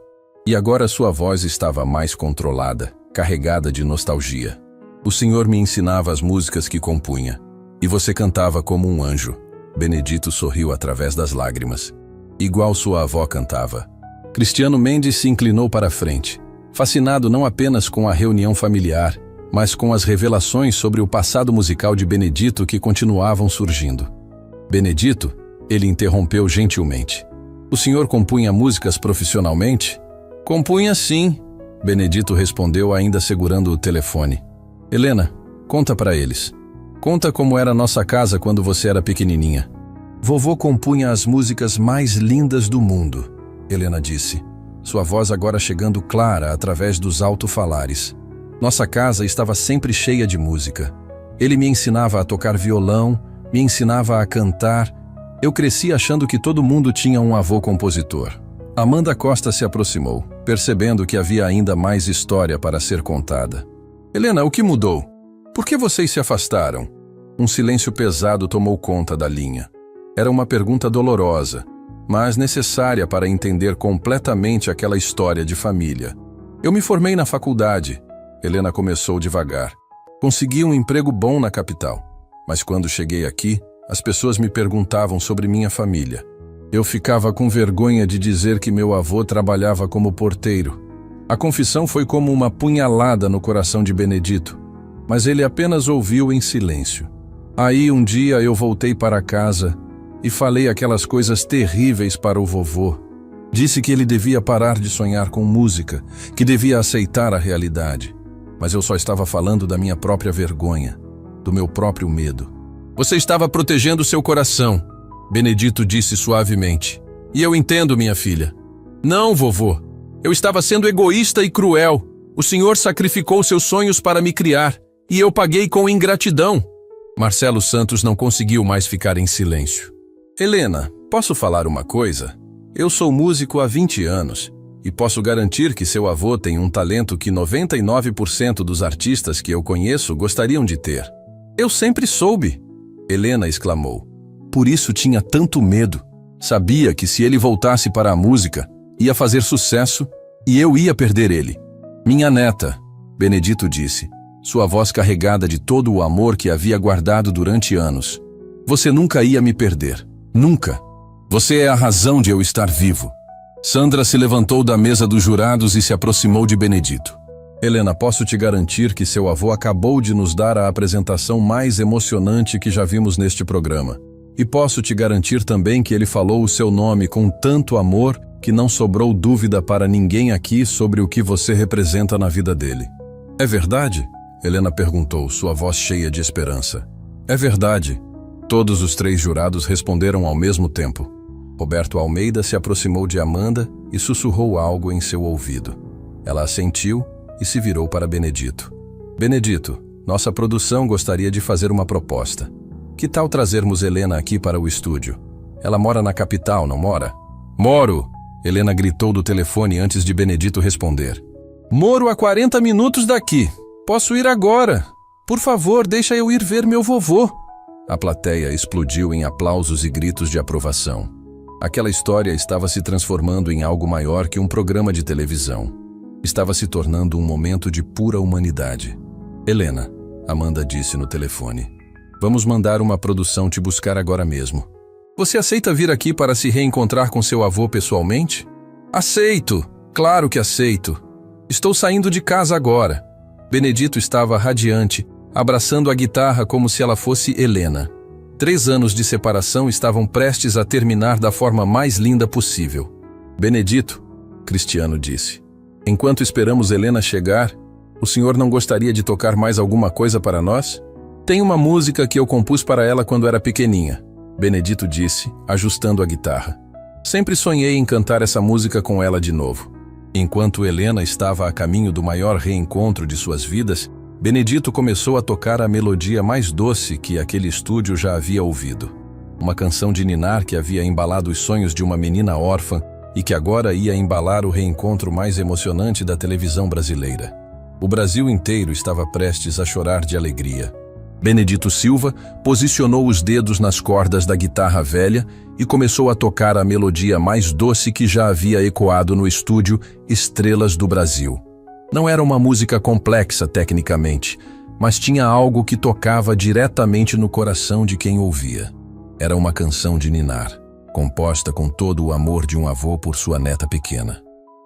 E agora sua voz estava mais controlada, carregada de nostalgia. O senhor me ensinava as músicas que compunha, e você cantava como um anjo. Benedito sorriu através das lágrimas. Igual sua avó cantava. Cristiano Mendes se inclinou para a frente, fascinado não apenas com a reunião familiar, mas com as revelações sobre o passado musical de Benedito que continuavam surgindo. Benedito, ele interrompeu gentilmente. O senhor compunha músicas profissionalmente? Compunha sim, Benedito respondeu ainda segurando o telefone. Helena, conta para eles. Conta como era nossa casa quando você era pequenininha. Vovô compunha as músicas mais lindas do mundo, Helena disse, sua voz agora chegando clara através dos alto-falares. Nossa casa estava sempre cheia de música. Ele me ensinava a tocar violão, me ensinava a cantar. Eu cresci achando que todo mundo tinha um avô compositor. Amanda Costa se aproximou, percebendo que havia ainda mais história para ser contada. Helena, o que mudou? Por que vocês se afastaram? Um silêncio pesado tomou conta da linha. Era uma pergunta dolorosa, mas necessária para entender completamente aquela história de família. Eu me formei na faculdade, Helena começou devagar. Consegui um emprego bom na capital, mas quando cheguei aqui, as pessoas me perguntavam sobre minha família. Eu ficava com vergonha de dizer que meu avô trabalhava como porteiro. A confissão foi como uma punhalada no coração de Benedito, mas ele apenas ouviu em silêncio. Aí um dia eu voltei para casa e falei aquelas coisas terríveis para o vovô. Disse que ele devia parar de sonhar com música, que devia aceitar a realidade. Mas eu só estava falando da minha própria vergonha, do meu próprio medo. Você estava protegendo seu coração, Benedito disse suavemente. E eu entendo, minha filha. Não, vovô. Eu estava sendo egoísta e cruel. O senhor sacrificou seus sonhos para me criar, e eu paguei com ingratidão. Marcelo Santos não conseguiu mais ficar em silêncio. Helena, posso falar uma coisa? Eu sou músico há 20 anos, e posso garantir que seu avô tem um talento que 99% dos artistas que eu conheço gostariam de ter. Eu sempre soube, Helena exclamou. Por isso tinha tanto medo. Sabia que se ele voltasse para a música, ia fazer sucesso e eu ia perder ele. Minha neta, Benedito disse, sua voz carregada de todo o amor que havia guardado durante anos. Você nunca ia me perder. Nunca. Você é a razão de eu estar vivo. Sandra se levantou da mesa dos jurados e se aproximou de Benedito. Helena, posso te garantir que seu avô acabou de nos dar a apresentação mais emocionante que já vimos neste programa. E posso te garantir também que ele falou o seu nome com tanto amor que não sobrou dúvida para ninguém aqui sobre o que você representa na vida dele. É verdade? Helena perguntou, sua voz cheia de esperança. É verdade. Todos os 3 jurados responderam ao mesmo tempo. Roberto Almeida se aproximou de Amanda e sussurrou algo em seu ouvido. Ela assentiu e se virou para Benedito. Benedito, nossa produção gostaria de fazer uma proposta. Que tal trazermos Helena aqui para o estúdio? Ela mora na capital, não mora? Moro! Helena gritou do telefone antes de Benedito responder. Moro a 40 minutos daqui. Posso ir agora. Por favor, deixa eu ir ver meu vovô. A plateia explodiu em aplausos e gritos de aprovação. Aquela história estava se transformando em algo maior que um programa de televisão. Estava se tornando um momento de pura humanidade. Helena, Amanda disse no telefone. Vamos mandar uma produção te buscar agora mesmo. Você aceita vir aqui para se reencontrar com seu avô pessoalmente? Aceito! Claro que aceito! Estou saindo de casa agora. Benedito estava radiante, abraçando a guitarra como se ela fosse Helena. 3 anos de separação estavam prestes a terminar da forma mais linda possível. Benedito, Cristiano disse, enquanto esperamos Helena chegar, o senhor não gostaria de tocar mais alguma coisa para nós? Tem uma música que eu compus para ela quando era pequeninha, Benedito disse, ajustando a guitarra. Sempre sonhei em cantar essa música com ela de novo. Enquanto Helena estava a caminho do maior reencontro de suas vidas, Benedito começou a tocar a melodia mais doce que aquele estúdio já havia ouvido. Uma canção de ninar que havia embalado os sonhos de uma menina órfã e que agora ia embalar o reencontro mais emocionante da televisão brasileira. O Brasil inteiro estava prestes a chorar de alegria. Benedito Silva posicionou os dedos nas cordas da guitarra velha e começou a tocar a melodia mais doce que já havia ecoado no estúdio Estrelas do Brasil. Não era uma música complexa tecnicamente, mas tinha algo que tocava diretamente no coração de quem ouvia. Era uma canção de ninar, composta com todo o amor de um avô por sua neta pequena.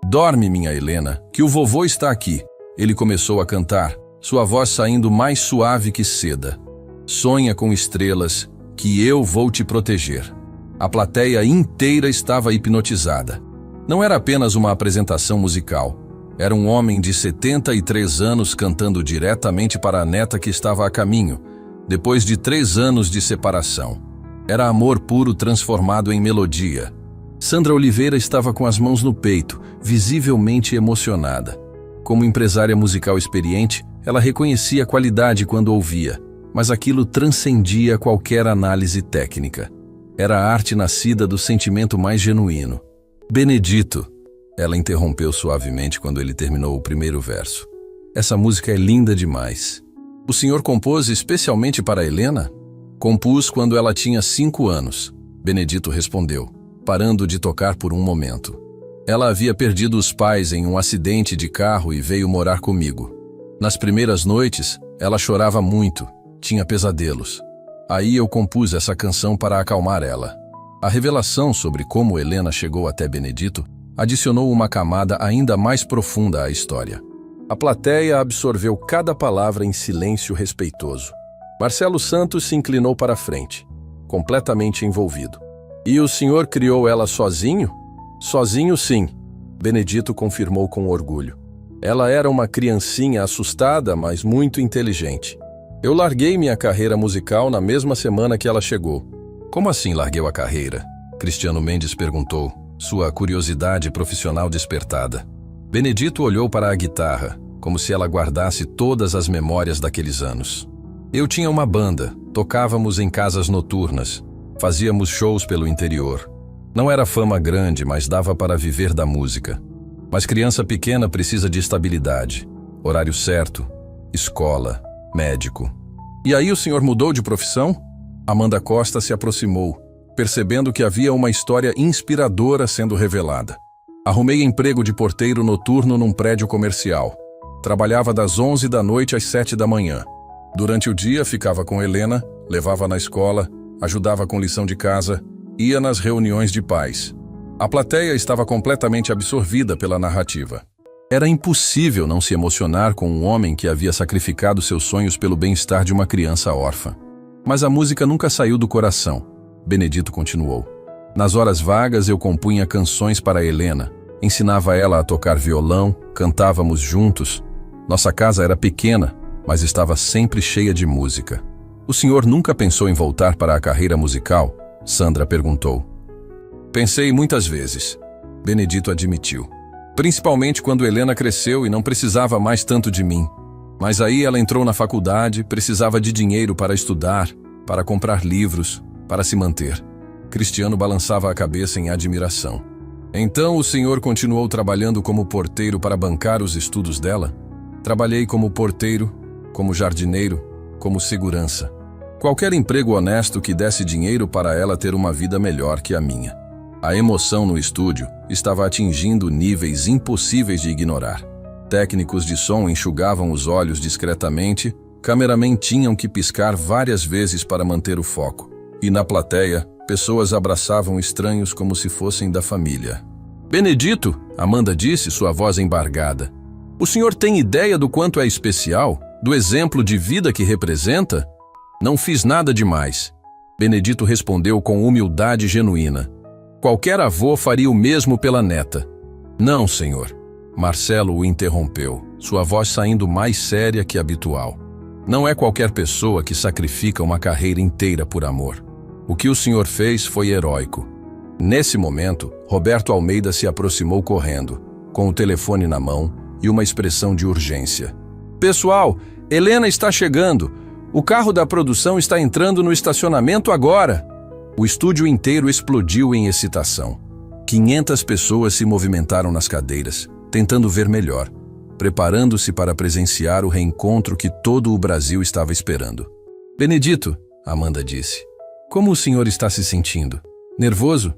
"Dorme, minha Helena, que o vovô está aqui", ele começou a cantar, sua voz saindo mais suave que seda. "Sonha com estrelas, que eu vou te proteger." A plateia inteira estava hipnotizada. Não era apenas uma apresentação musical. Era um homem de 73 anos cantando diretamente para a neta que estava a caminho, depois de 3 anos de separação. Era amor puro transformado em melodia. Sandra Oliveira estava com as mãos no peito, visivelmente emocionada. Como empresária musical experiente, ela reconhecia a qualidade quando ouvia, mas aquilo transcendia qualquer análise técnica. Era a arte nascida do sentimento mais genuíno. "Benedito", ela interrompeu suavemente quando ele terminou o primeiro verso. "Essa música é linda demais. O senhor compôs especialmente para Helena?" "Compus quando ela tinha 5 anos", Benedito respondeu, parando de tocar por um momento. "Ela havia perdido os pais em um acidente de carro e veio morar comigo. Nas primeiras noites, ela chorava muito, tinha pesadelos. Aí eu compus essa canção para acalmar ela." A revelação sobre como Helena chegou até Benedito adicionou uma camada ainda mais profunda à história. A plateia absorveu cada palavra em silêncio respeitoso. Marcelo Santos se inclinou para a frente, completamente envolvido. "E o senhor criou ela sozinho?" "Sozinho, sim", Benedito confirmou com orgulho. "Ela era uma criancinha assustada, mas muito inteligente. Eu larguei minha carreira musical na mesma semana que ela chegou." "Como assim largueu a carreira?" Cristiano Mendes perguntou, sua curiosidade profissional despertada. Benedito olhou para a guitarra, como se ela guardasse todas as memórias daqueles anos. "Eu tinha uma banda, tocávamos em casas noturnas, fazíamos shows pelo interior. Não era fama grande, mas dava para viver da música. Mas criança pequena precisa de estabilidade, horário certo, escola, médico." "E aí o senhor mudou de profissão?" Amanda Costa se aproximou, percebendo que havia uma história inspiradora sendo revelada. "Arrumei emprego de porteiro noturno num prédio comercial. Trabalhava das 11 da noite às 7 da manhã. Durante o dia ficava com Helena, levava na escola, ajudava com lição de casa, ia nas reuniões de pais." A plateia estava completamente absorvida pela narrativa. Era impossível não se emocionar com um homem que havia sacrificado seus sonhos pelo bem-estar de uma criança órfã. Mas a música nunca saiu do coração. Benedito continuou. "Nas horas vagas eu compunha canções para Helena, ensinava ela a tocar violão, cantávamos juntos. Nossa casa era pequena, mas estava sempre cheia de música." "O senhor nunca pensou em voltar para a carreira musical?" Sandra perguntou. "Pensei muitas vezes", Benedito admitiu. "Principalmente quando Helena cresceu e não precisava mais tanto de mim. Mas aí ela entrou na faculdade, precisava de dinheiro para estudar, para comprar livros, para se manter." Cristiano balançava a cabeça em admiração. "Então o senhor continuou trabalhando como porteiro para bancar os estudos dela?" "Trabalhei como porteiro, como jardineiro, como segurança. Qualquer emprego honesto que desse dinheiro para ela ter uma vida melhor que a minha." A emoção no estúdio estava atingindo níveis impossíveis de ignorar. Técnicos de som enxugavam os olhos discretamente, cameramen tinham que piscar várias vezes para manter o foco. E na plateia, pessoas abraçavam estranhos como se fossem da família. "Benedito", Amanda disse, sua voz embargada. "O senhor tem ideia do quanto é especial? Do exemplo de vida que representa?" "Não fiz nada demais", Benedito respondeu com humildade genuína. "Qualquer avô faria o mesmo pela neta." "Não, senhor." Marcelo o interrompeu, sua voz saindo mais séria que habitual. "Não é qualquer pessoa que sacrifica uma carreira inteira por amor. O que o senhor fez foi heróico." Nesse momento, Roberto Almeida se aproximou correndo, com o telefone na mão e uma expressão de urgência. "Pessoal, Helena está chegando. O carro da produção está entrando no estacionamento agora." O estúdio inteiro explodiu em excitação. 500 pessoas se movimentaram nas cadeiras, tentando ver melhor. preparando-se para presenciar o reencontro que todo o Brasil estava esperando. Benedito, Amanda disse, como o senhor está se sentindo? Nervoso?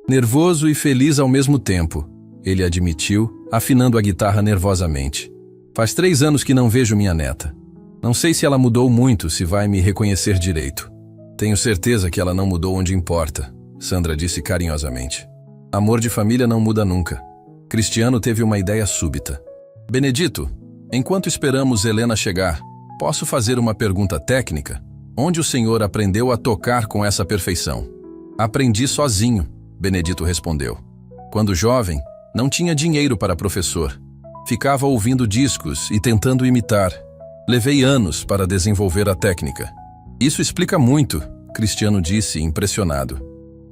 Nervoso e feliz ao mesmo tempo, ele admitiu, afinando a guitarra nervosamente. Faz 3 anos que não vejo minha neta. Não sei se ela mudou muito, se vai me reconhecer direito. Tenho certeza que ela não mudou onde importa, Sandra disse carinhosamente. Amor de família não muda nunca. Cristiano teve uma ideia súbita. Benedito, enquanto esperamos Helena chegar, posso fazer uma pergunta técnica? Onde o senhor aprendeu a tocar com essa perfeição? Aprendi sozinho, Benedito respondeu. Quando jovem, não tinha dinheiro para professor. Ficava ouvindo discos e tentando imitar. Levei anos para desenvolver a técnica. Isso explica muito, Cristiano disse, impressionado.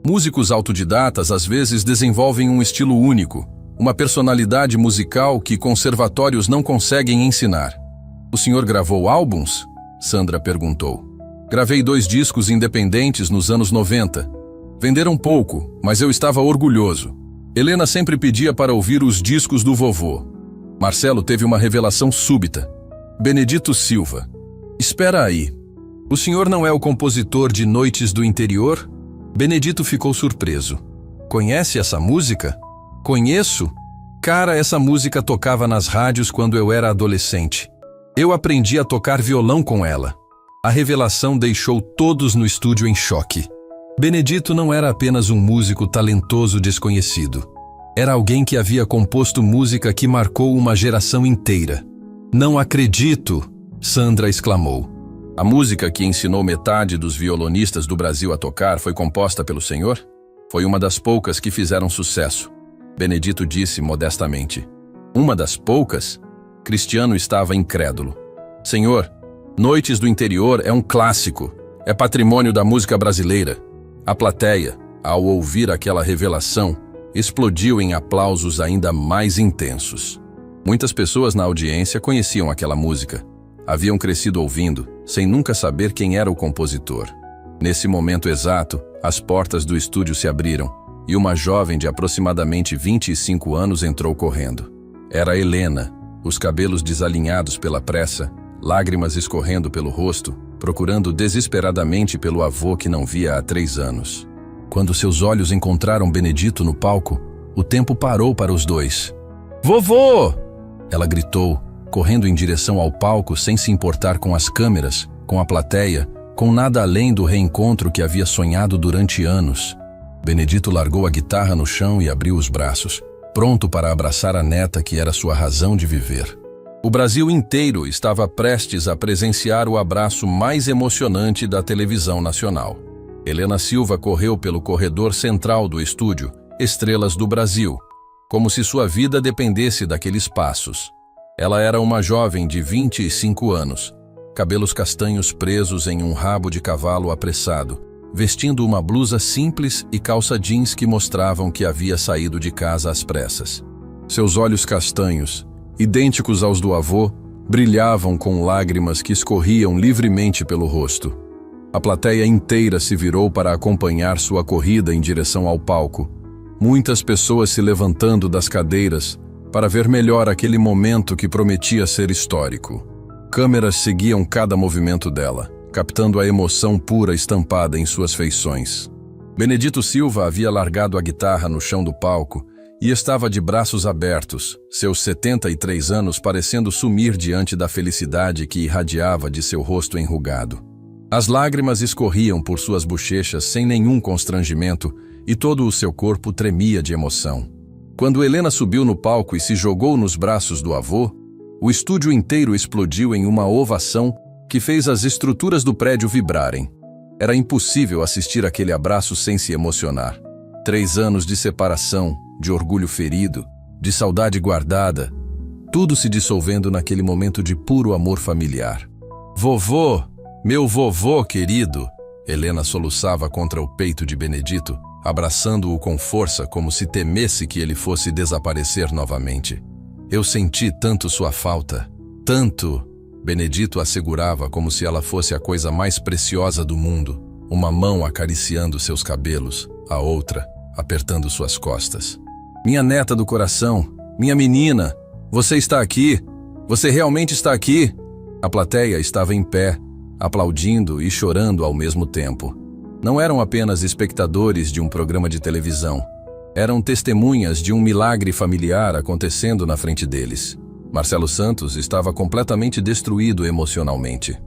Músicos autodidatas às vezes desenvolvem um estilo único, uma personalidade musical que conservatórios não conseguem ensinar. O senhor gravou álbuns? Sandra perguntou. Gravei 2 discos independentes nos anos 90. Venderam pouco, mas eu estava orgulhoso. Helena sempre pedia para ouvir os discos do vovô. Marcelo teve uma revelação súbita. Benedito Silva. Espera aí. O senhor não é o compositor de Noites do Interior? Benedito ficou surpreso. Conhece essa música? Conheço. Cara, essa música tocava nas rádios quando eu era adolescente. Eu aprendi a tocar violão com ela. A revelação deixou todos no estúdio em choque. Benedito não era apenas um músico talentoso desconhecido. Era alguém que havia composto música que marcou uma geração inteira. Não acredito! Sandra exclamou. A música que ensinou metade dos violonistas do Brasil a tocar foi composta pelo senhor? Foi uma das poucas que fizeram sucesso. Benedito disse modestamente. Uma das poucas? Cristiano estava incrédulo. Senhor, Noites do Interior é um clássico. É patrimônio da música brasileira. A plateia, ao ouvir aquela revelação, explodiu em aplausos ainda mais intensos. Muitas pessoas na audiência conheciam aquela música. Haviam crescido ouvindo, sem nunca saber quem era o compositor. Nesse momento exato, as portas do estúdio se abriram e uma jovem de aproximadamente 25 anos entrou correndo. Era Helena, os cabelos desalinhados pela pressa, lágrimas escorrendo pelo rosto, procurando desesperadamente pelo avô que não via há 3 anos. Quando seus olhos encontraram Benedito no palco, o tempo parou para os dois. Vovô! Ela gritou, correndo em direção ao palco sem se importar com as câmeras, com a plateia, com nada além do reencontro que havia sonhado durante anos. Benedito largou a guitarra no chão e abriu os braços, pronto para abraçar a neta que era sua razão de viver. O Brasil inteiro estava prestes a presenciar o abraço mais emocionante da televisão nacional. Helena Silva correu pelo corredor central do estúdio, Estrelas do Brasil, como se sua vida dependesse daqueles passos. Ela era uma jovem de 25 anos, cabelos castanhos presos em um rabo de cavalo apressado, vestindo uma blusa simples e calça jeans que mostravam que havia saído de casa às pressas. Seus olhos castanhos, idênticos aos do avô, brilhavam com lágrimas que escorriam livremente pelo rosto. A plateia inteira se virou para acompanhar sua corrida em direção ao palco. Muitas pessoas se levantando das cadeiras para ver melhor aquele momento que prometia ser histórico. Câmeras seguiam cada movimento dela, captando a emoção pura estampada em suas feições. Benedito Silva havia largado a guitarra no chão do palco e estava de braços abertos, seus 73 anos parecendo sumir diante da felicidade que irradiava de seu rosto enrugado. As lágrimas escorriam por suas bochechas sem nenhum constrangimento e todo o seu corpo tremia de emoção. Quando Helena subiu no palco e se jogou nos braços do avô, o estúdio inteiro explodiu em uma ovação que fez as estruturas do prédio vibrarem. Era impossível assistir aquele abraço sem se emocionar. 3 anos de separação, de orgulho ferido, de saudade guardada, tudo se dissolvendo naquele momento de puro amor familiar. Vovô, meu vovô querido, Helena soluçava contra o peito de Benedito, abraçando-o com força como se temesse que ele fosse desaparecer novamente. Eu senti tanto sua falta, tanto, Benedito assegurava como se ela fosse a coisa mais preciosa do mundo, uma mão acariciando seus cabelos, a outra apertando suas costas. Minha neta do coração, minha menina, você está aqui? Você realmente está aqui? A plateia estava em pé, aplaudindo e chorando ao mesmo tempo. Não eram apenas espectadores de um programa de televisão. Eram testemunhas de um milagre familiar acontecendo na frente deles. Marcelo Santos estava completamente destruído emocionalmente.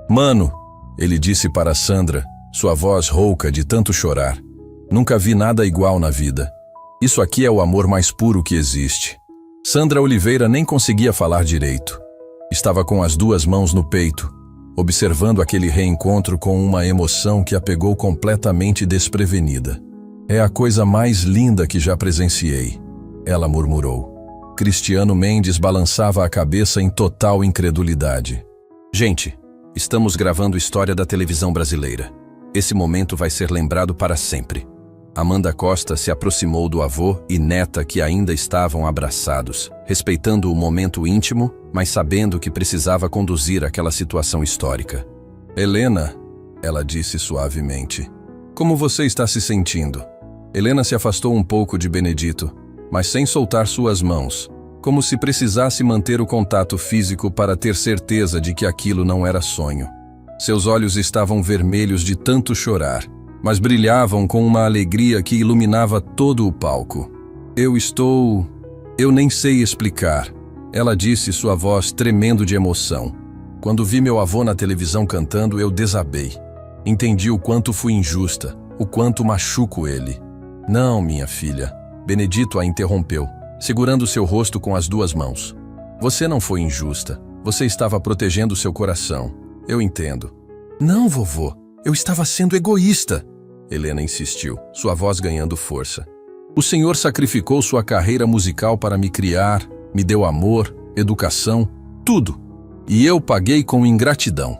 Mano, ele disse para Sandra, sua voz rouca de tanto chorar. Nunca vi nada igual na vida. Isso aqui é o amor mais puro que existe. Sandra Oliveira nem conseguia falar direito. Estava com as duas mãos no peito, observando aquele reencontro com uma emoção que a pegou completamente desprevenida. É a coisa mais linda que já presenciei, ela murmurou. Cristiano Mendes balançava a cabeça em total incredulidade. Gente, estamos gravando história da televisão brasileira. Esse momento vai ser lembrado para sempre. Amanda Costa se aproximou do avô e neta que ainda estavam abraçados, respeitando o momento íntimo, mas sabendo que precisava conduzir aquela situação histórica. Helena, ela disse suavemente, como você está se sentindo? Helena se afastou um pouco de Benedito, mas sem soltar suas mãos, como se precisasse manter o contato físico para ter certeza de que aquilo não era sonho. Seus olhos estavam vermelhos de tanto chorar, mas brilhavam com uma alegria que iluminava todo o palco. Eu nem sei explicar, ela disse, sua voz tremendo de emoção. Quando vi meu avô na televisão cantando, eu desabei. Entendi o quanto fui injusta, o quanto machuco ele. Não, minha filha, Benedito a interrompeu, segurando seu rosto com as duas mãos. Você não foi injusta, você estava protegendo seu coração. Eu entendo. Não, vovô, eu estava sendo egoísta. Helena insistiu, sua voz ganhando força. O Senhor sacrificou sua carreira musical para me criar, me deu amor, educação, tudo. E eu paguei com ingratidão.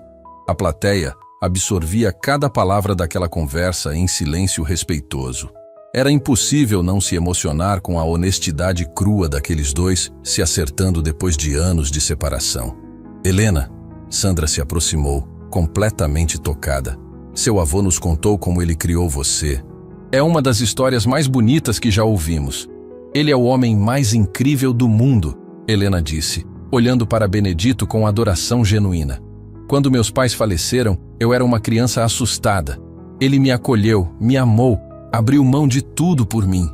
A plateia absorvia cada palavra daquela conversa em silêncio respeitoso. Era impossível não se emocionar com a honestidade crua daqueles dois se acertando depois de anos de separação. Helena, Sandra se aproximou, completamente tocada. Seu avô nos contou como ele criou você. É uma das histórias mais bonitas que já ouvimos. Ele é o homem mais incrível do mundo, Helena disse, olhando para Benedito com adoração genuína. Quando meus pais faleceram, eu era uma criança assustada. Ele me acolheu, me amou, abriu mão de tudo por mim.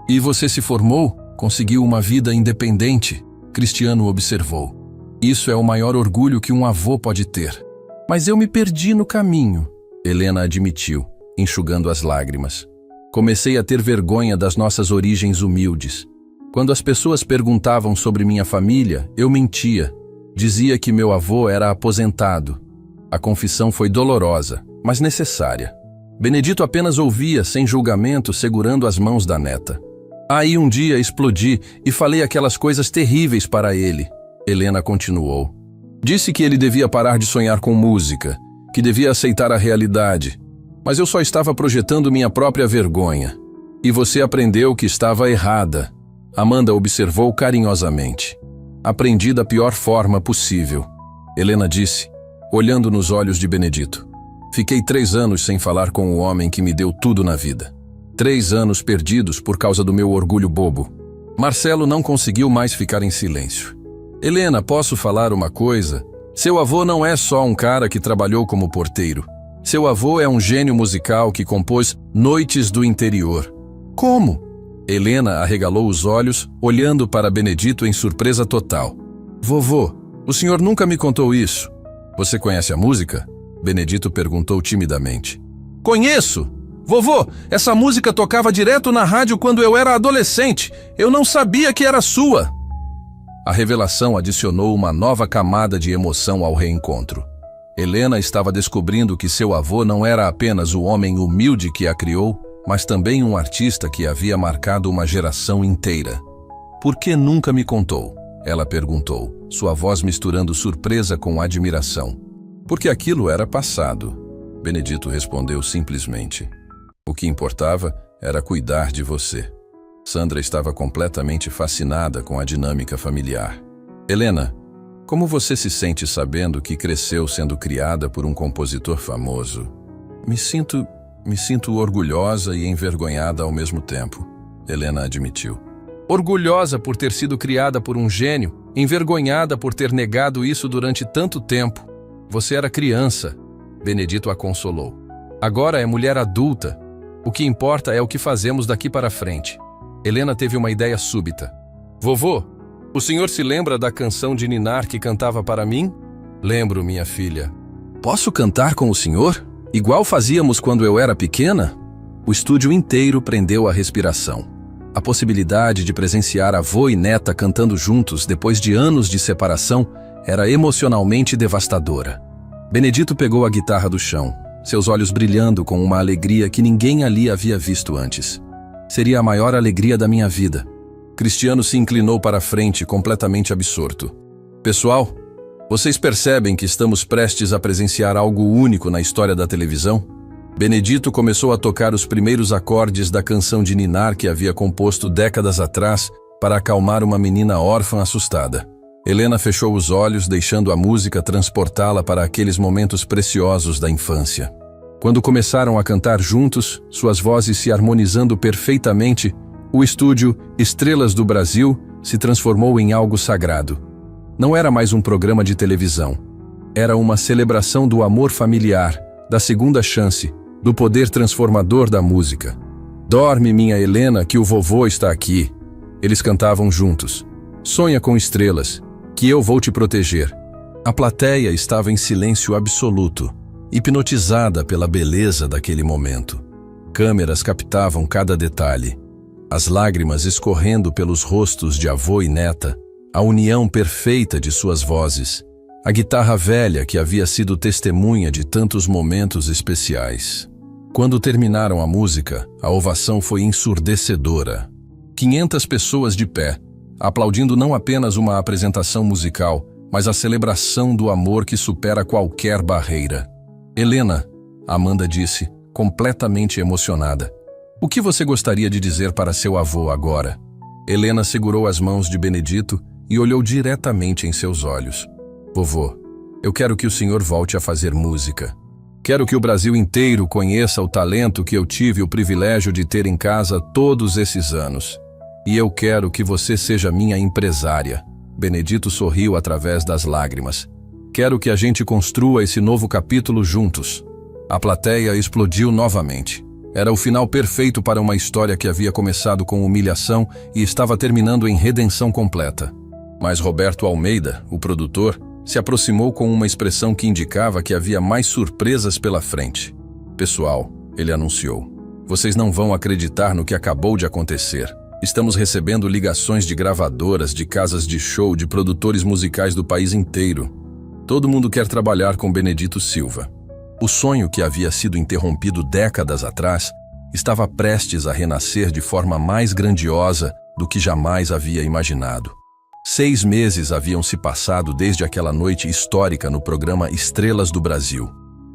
E você se formou, conseguiu uma vida independente, Cristiano observou. Isso é o maior orgulho que um avô pode ter. Mas eu me perdi no caminho, Helena admitiu, enxugando as lágrimas. Comecei a ter vergonha das nossas origens humildes. Quando as pessoas perguntavam sobre minha família, eu mentia. Dizia que meu avô era aposentado. A confissão foi dolorosa, mas necessária. Benedito apenas ouvia, sem julgamento, segurando as mãos da neta. Aí um dia explodi e falei aquelas coisas terríveis para ele. Helena continuou. Disse que ele devia parar de sonhar com música, que devia aceitar a realidade. Mas eu só estava projetando minha própria vergonha. E você aprendeu que estava errada. Amanda observou carinhosamente. Aprendi da pior forma possível. Helena disse, olhando nos olhos de Benedito. Fiquei 3 anos sem falar com o homem que me deu tudo na vida. 3 anos perdidos por causa do meu orgulho bobo. Marcelo não conseguiu mais ficar em silêncio. Helena, posso falar uma coisa? Seu avô não é só um cara que trabalhou como porteiro. Seu avô é um gênio musical que compôs Noites do Interior. Como? Helena arregalou os olhos, olhando para Benedito em surpresa total. Vovô, o senhor nunca me contou isso. Você conhece a música? Benedito perguntou timidamente. Conheço! Vovô, essa música tocava direto na rádio quando eu era adolescente. Eu não sabia que era sua. A revelação adicionou uma nova camada de emoção ao reencontro. Helena estava descobrindo que seu avô não era apenas o homem humilde que a criou, mas também um artista que havia marcado uma geração inteira. Por que nunca me contou? Ela perguntou, sua voz misturando surpresa com admiração. Porque aquilo era passado. Benedito respondeu simplesmente. O que importava era cuidar de você. Sandra estava completamente fascinada com a dinâmica familiar. Helena, como você se sente sabendo que cresceu sendo criada por um compositor famoso? Me sinto orgulhosa e envergonhada ao mesmo tempo, Helena admitiu. Orgulhosa por ter sido criada por um gênio, Envergonhada por ter negado isso durante tanto tempo. Você era criança, Benedito a consolou. Agora é mulher adulta. O que importa é o que fazemos daqui para frente. Helena teve uma ideia súbita. Vovô, o senhor se lembra da canção de ninar que cantava para mim? Lembro, minha filha. Posso cantar com o senhor? Igual fazíamos quando eu era pequena? O estúdio inteiro prendeu a respiração. A possibilidade de presenciar avô e neta cantando juntos depois de anos de separação era emocionalmente devastadora. Benedito pegou a guitarra do chão, seus olhos brilhando com uma alegria que ninguém ali havia visto antes. Seria a maior alegria da minha vida. Cristiano se inclinou para a frente, completamente absorto. Pessoal, vocês percebem que estamos prestes a presenciar algo único na história da televisão? Benedito começou a tocar os primeiros acordes da canção de ninar que havia composto décadas atrás para acalmar uma menina órfã assustada. Helena fechou os olhos, deixando a música transportá-la para aqueles momentos preciosos da infância. Quando começaram a cantar juntos, suas vozes se harmonizando perfeitamente, o estúdio Estrelas do Brasil se transformou em algo sagrado. Não era mais um programa de televisão. Era uma celebração do amor familiar, da segunda chance, do poder transformador da música. Dorme, minha Helena, que o vovô está aqui. Eles cantavam juntos. Sonha com estrelas, que eu vou te proteger. A plateia estava em silêncio absoluto, hipnotizada pela beleza daquele momento. Câmeras captavam cada detalhe. As lágrimas escorrendo pelos rostos de avô e neta, a união perfeita de suas vozes, a guitarra velha que havia sido testemunha de tantos momentos especiais. Quando terminaram a música, a ovação foi ensurdecedora. 500 pessoas de pé, aplaudindo não apenas uma apresentação musical, mas a celebração do amor que supera qualquer barreira. Helena, Amanda disse, completamente emocionada. O que você gostaria de dizer para seu avô agora? Helena segurou as mãos de Benedito e olhou diretamente em seus olhos. Vovô, eu quero que o senhor volte a fazer música. Quero que o Brasil inteiro conheça o talento que eu tive o privilégio de ter em casa todos esses anos. E eu quero que você seja minha empresária. Benedito sorriu através das lágrimas. Quero que a gente construa esse novo capítulo juntos. A plateia explodiu novamente. Era o final perfeito para uma história que havia começado com humilhação e estava terminando em redenção completa. Mas Roberto Almeida, o produtor, se aproximou com uma expressão que indicava que havia mais surpresas pela frente. Pessoal, ele anunciou, vocês não vão acreditar no que acabou de acontecer. Estamos recebendo ligações de gravadoras, de casas de show, de produtores musicais do país inteiro. Todo mundo quer trabalhar com Benedito Silva. O sonho que havia sido interrompido décadas atrás estava prestes a renascer de forma mais grandiosa do que jamais havia imaginado. 6 meses haviam se passado desde aquela noite histórica no programa Estrelas do Brasil.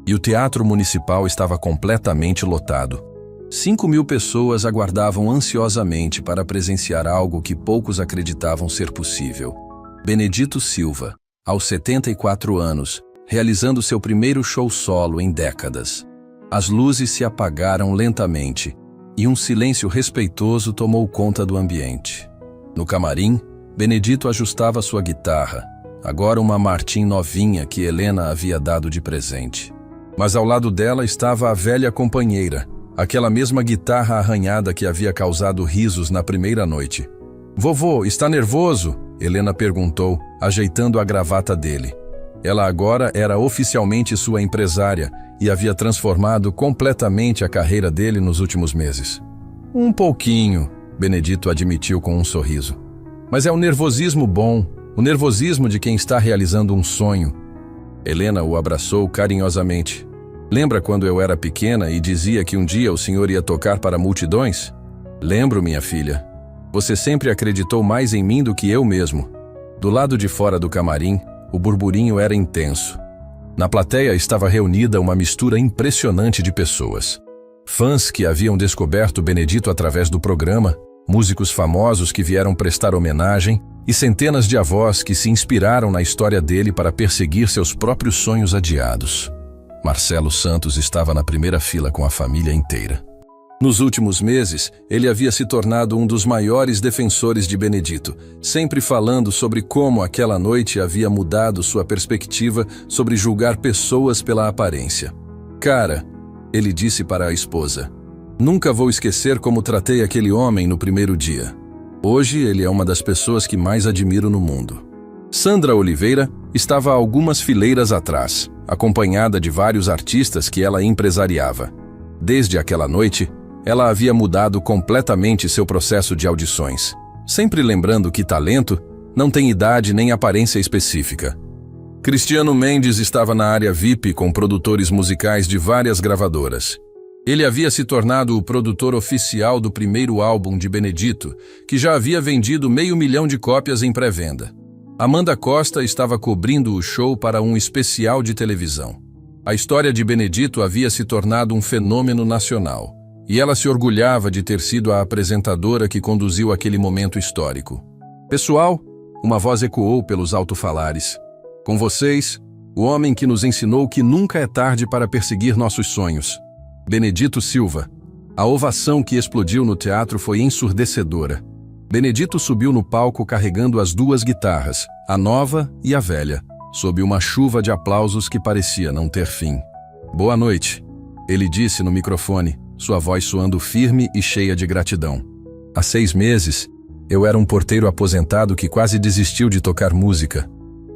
E o Teatro Municipal estava completamente lotado. 5.000 pessoas aguardavam ansiosamente para presenciar algo que poucos acreditavam ser possível. Benedito Silva, aos 74 anos, realizando seu primeiro show solo em décadas. As luzes se apagaram lentamente e um silêncio respeitoso tomou conta do ambiente. No camarim, Benedito ajustava sua guitarra, agora uma Martin novinha que Helena havia dado de presente. Mas ao lado dela estava a velha companheira, aquela mesma guitarra arranhada que havia causado risos na primeira noite. "Vovô, está nervoso?" Helena perguntou, ajeitando a gravata dele. Ela agora era oficialmente sua empresária e havia transformado completamente a carreira dele nos últimos meses. "Um pouquinho", Benedito admitiu com um sorriso. "Mas é um nervosismo bom, o nervosismo de quem está realizando um sonho." Helena o abraçou carinhosamente. "Lembra quando eu era pequena e dizia que um dia o senhor ia tocar para multidões?" "Lembro, minha filha. Você sempre acreditou mais em mim do que eu mesmo." Do lado de fora do camarim, o burburinho era intenso. Na plateia estava reunida uma mistura impressionante de pessoas. Fãs que haviam descoberto Benedito através do programa, músicos famosos que vieram prestar homenagem e centenas de avós que se inspiraram na história dele para perseguir seus próprios sonhos adiados. Marcelo Santos estava na primeira fila com a família inteira. Nos últimos meses, ele havia se tornado um dos maiores defensores de Benedito, sempre falando sobre como aquela noite havia mudado sua perspectiva sobre julgar pessoas pela aparência. Cara, ele disse para a esposa, nunca vou esquecer como tratei aquele homem no primeiro dia. Hoje ele é uma das pessoas que mais admiro no mundo. Sandra Oliveira estava a algumas fileiras atrás, acompanhada de vários artistas que ela empresariava. Desde aquela noite, ela havia mudado completamente seu processo de audições, sempre lembrando que talento não tem idade nem aparência específica. Cristiano Mendes estava na área VIP com produtores musicais de várias gravadoras. Ele havia se tornado o produtor oficial do primeiro álbum de Benedito, que já havia vendido 500.000 de cópias em pré-venda. Amanda Costa estava cobrindo o show para um especial de televisão. A história de Benedito havia se tornado um fenômeno nacional, e ela se orgulhava de ter sido a apresentadora que conduziu aquele momento histórico. Pessoal, uma voz ecoou pelos alto-falares. Com vocês, o homem que nos ensinou que nunca é tarde para perseguir nossos sonhos. Benedito Silva. A ovação que explodiu no teatro foi ensurdecedora. Benedito subiu no palco carregando as duas guitarras, a nova e a velha, sob uma chuva de aplausos que parecia não ter fim. Boa noite, ele disse no microfone, sua voz soando firme e cheia de gratidão. Há 6 meses, eu era um porteiro aposentado que quase desistiu de tocar música.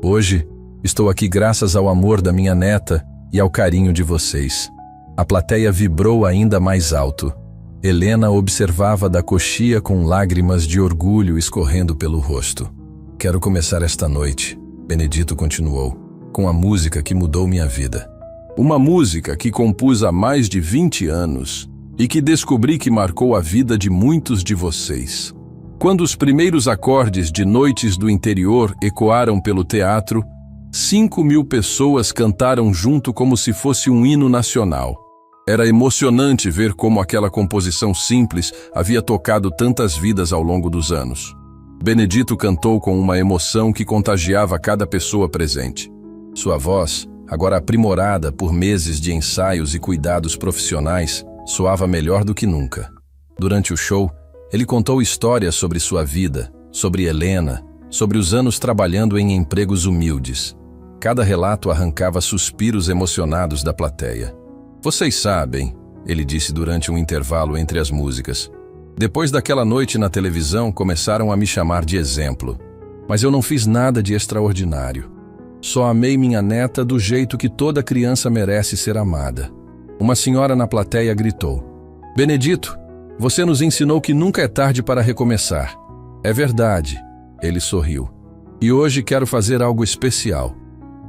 Hoje, estou aqui graças ao amor da minha neta e ao carinho de vocês. A plateia vibrou ainda mais alto. Helena observava da coxia com lágrimas de orgulho escorrendo pelo rosto. Quero começar esta noite, Benedito continuou, com a música que mudou minha vida. Uma música que compus há mais de 20 anos e que descobri que marcou a vida de muitos de vocês. Quando os primeiros acordes de Noites do Interior ecoaram pelo teatro, 5.000 pessoas cantaram junto como se fosse um hino nacional. Era emocionante ver como aquela composição simples havia tocado tantas vidas ao longo dos anos. Benedito cantou com uma emoção que contagiava cada pessoa presente. Sua voz, agora aprimorada por meses de ensaios e cuidados profissionais, soava melhor do que nunca. Durante o show, ele contou histórias sobre sua vida, sobre Helena, sobre os anos trabalhando em empregos humildes. Cada relato arrancava suspiros emocionados da plateia. Vocês sabem, ele disse durante um intervalo entre as músicas. Depois daquela noite na televisão, começaram a me chamar de exemplo. Mas eu não fiz nada de extraordinário. Só amei minha neta do jeito que toda criança merece ser amada. Uma senhora na plateia gritou: Benedito, você nos ensinou que nunca é tarde para recomeçar. É verdade, ele sorriu. E hoje quero fazer algo especial.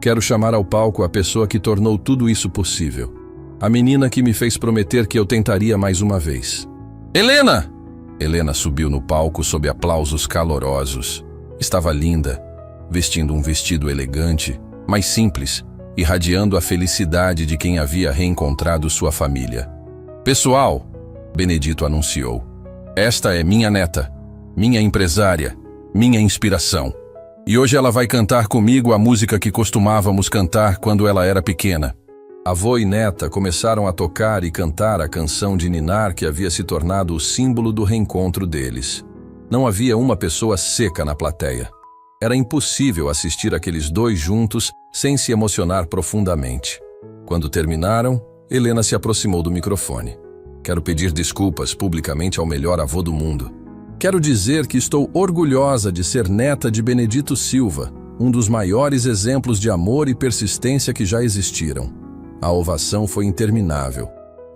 Quero chamar ao palco a pessoa que tornou tudo isso possível. A menina que me fez prometer que eu tentaria mais uma vez. Helena! Helena subiu no palco sob aplausos calorosos. Estava linda, vestindo um vestido elegante, mas simples, irradiando a felicidade de quem havia reencontrado sua família. Pessoal, Benedito anunciou, esta é minha neta, minha empresária, minha inspiração. E hoje ela vai cantar comigo a música que costumávamos cantar quando ela era pequena. Avô e neta começaram a tocar e cantar a canção de ninar que havia se tornado o símbolo do reencontro deles. Não havia uma pessoa seca na plateia. Era impossível assistir aqueles dois juntos sem se emocionar profundamente. Quando terminaram, Helena se aproximou do microfone. Quero pedir desculpas publicamente ao melhor avô do mundo. Quero dizer que estou orgulhosa de ser neta de Benedito Silva, um dos maiores exemplos de amor e persistência que já existiram. A ovação foi interminável.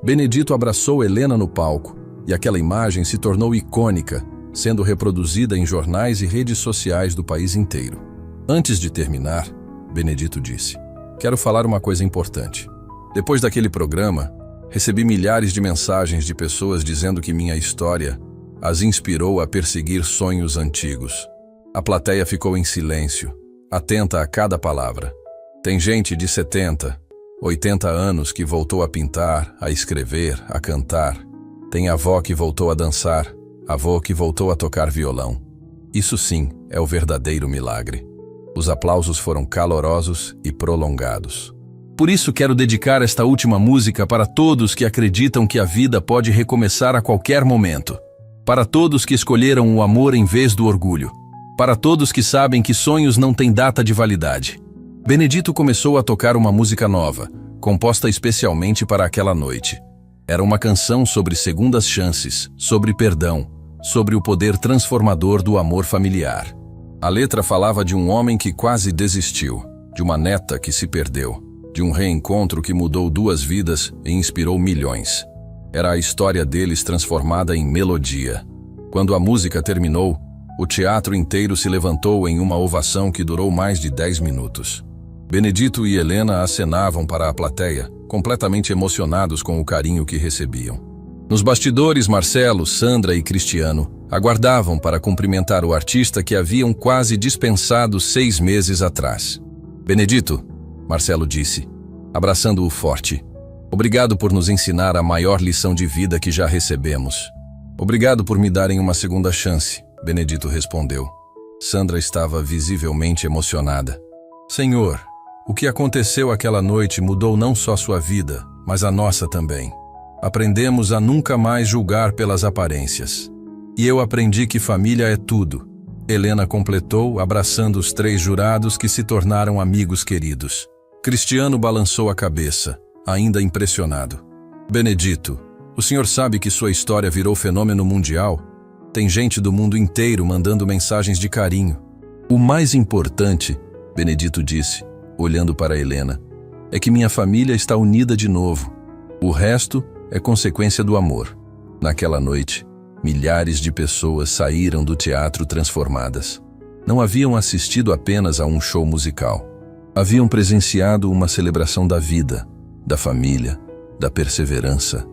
Benedito abraçou Helena no palco, e aquela imagem se tornou icônica, sendo reproduzida em jornais e redes sociais do país inteiro. Antes de terminar, Benedito disse: quero falar uma coisa importante. Depois daquele programa, recebi milhares de mensagens de pessoas dizendo que minha história as inspirou a perseguir sonhos antigos. A plateia ficou em silêncio, atenta a cada palavra. Tem gente de 70, 80 anos que voltou a pintar, a escrever, a cantar. Tem avó que voltou a dançar, avô que voltou a tocar violão. Isso sim é o verdadeiro milagre. Os aplausos foram calorosos e prolongados. Por isso quero dedicar esta última música para todos que acreditam que a vida pode recomeçar a qualquer momento. Para todos que escolheram o amor em vez do orgulho. Para todos que sabem que sonhos não têm data de validade. Benedito começou a tocar uma música nova, composta especialmente para aquela noite. Era uma canção sobre segundas chances, sobre perdão, sobre o poder transformador do amor familiar. A letra falava de um homem que quase desistiu, de uma neta que se perdeu, de um reencontro que mudou 2 vidas e inspirou milhões. Era a história deles transformada em melodia. Quando a música terminou, o teatro inteiro se levantou em uma ovação que durou mais de 10 minutos. Benedito e Helena acenavam para a plateia, completamente emocionados com o carinho que recebiam. Nos bastidores, Marcelo, Sandra e Cristiano aguardavam para cumprimentar o artista que haviam quase dispensado 6 meses atrás. Benedito, Marcelo disse, abraçando-o forte. Obrigado por nos ensinar a maior lição de vida que já recebemos. Obrigado por me darem uma segunda chance, Benedito respondeu. Sandra estava visivelmente emocionada. Senhor, o que aconteceu aquela noite mudou não só sua vida, mas a nossa também. Aprendemos a nunca mais julgar pelas aparências. E eu aprendi que família é tudo. Helena completou, abraçando os 3 jurados que se tornaram amigos queridos. Cristiano balançou a cabeça, ainda impressionado. Benedito, o senhor sabe que sua história virou fenômeno mundial? Tem gente do mundo inteiro mandando mensagens de carinho. O mais importante, Benedito disse, olhando para Helena, é que minha família está unida de novo. O resto é consequência do amor. Naquela noite, milhares de pessoas saíram do teatro transformadas. Não haviam assistido apenas a um show musical. Haviam presenciado uma celebração da vida, da família, da perseverança.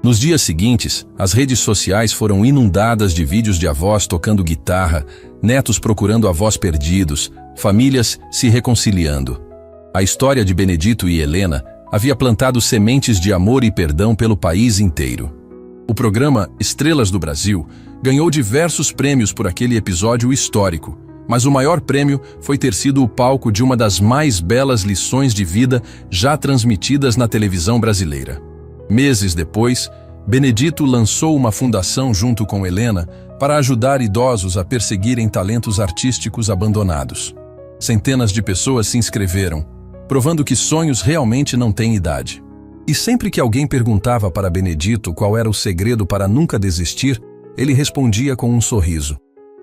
Nos dias seguintes, as redes sociais foram inundadas de vídeos de avós tocando guitarra, netos procurando avós perdidos, famílias se reconciliando. A história de Benedito e Helena havia plantado sementes de amor e perdão pelo país inteiro. O programa Estrelas do Brasil ganhou diversos prêmios por aquele episódio histórico, mas o maior prêmio foi ter sido o palco de uma das mais belas lições de vida já transmitidas na televisão brasileira. Meses depois, Benedito lançou uma fundação junto com Helena para ajudar idosos a perseguirem talentos artísticos abandonados. Centenas de pessoas se inscreveram, provando que sonhos realmente não têm idade. E sempre que alguém perguntava para Benedito qual era o segredo para nunca desistir, ele respondia com um sorriso.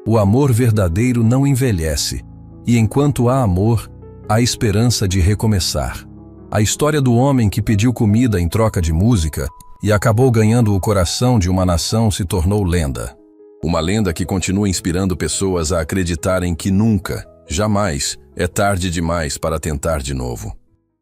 O amor verdadeiro não envelhece, e enquanto há amor, há esperança de recomeçar. A história do homem que pediu comida em troca de música e acabou ganhando o coração de uma nação se tornou lenda. Uma lenda que continua inspirando pessoas a acreditarem que nunca, jamais, é tarde demais para tentar de novo.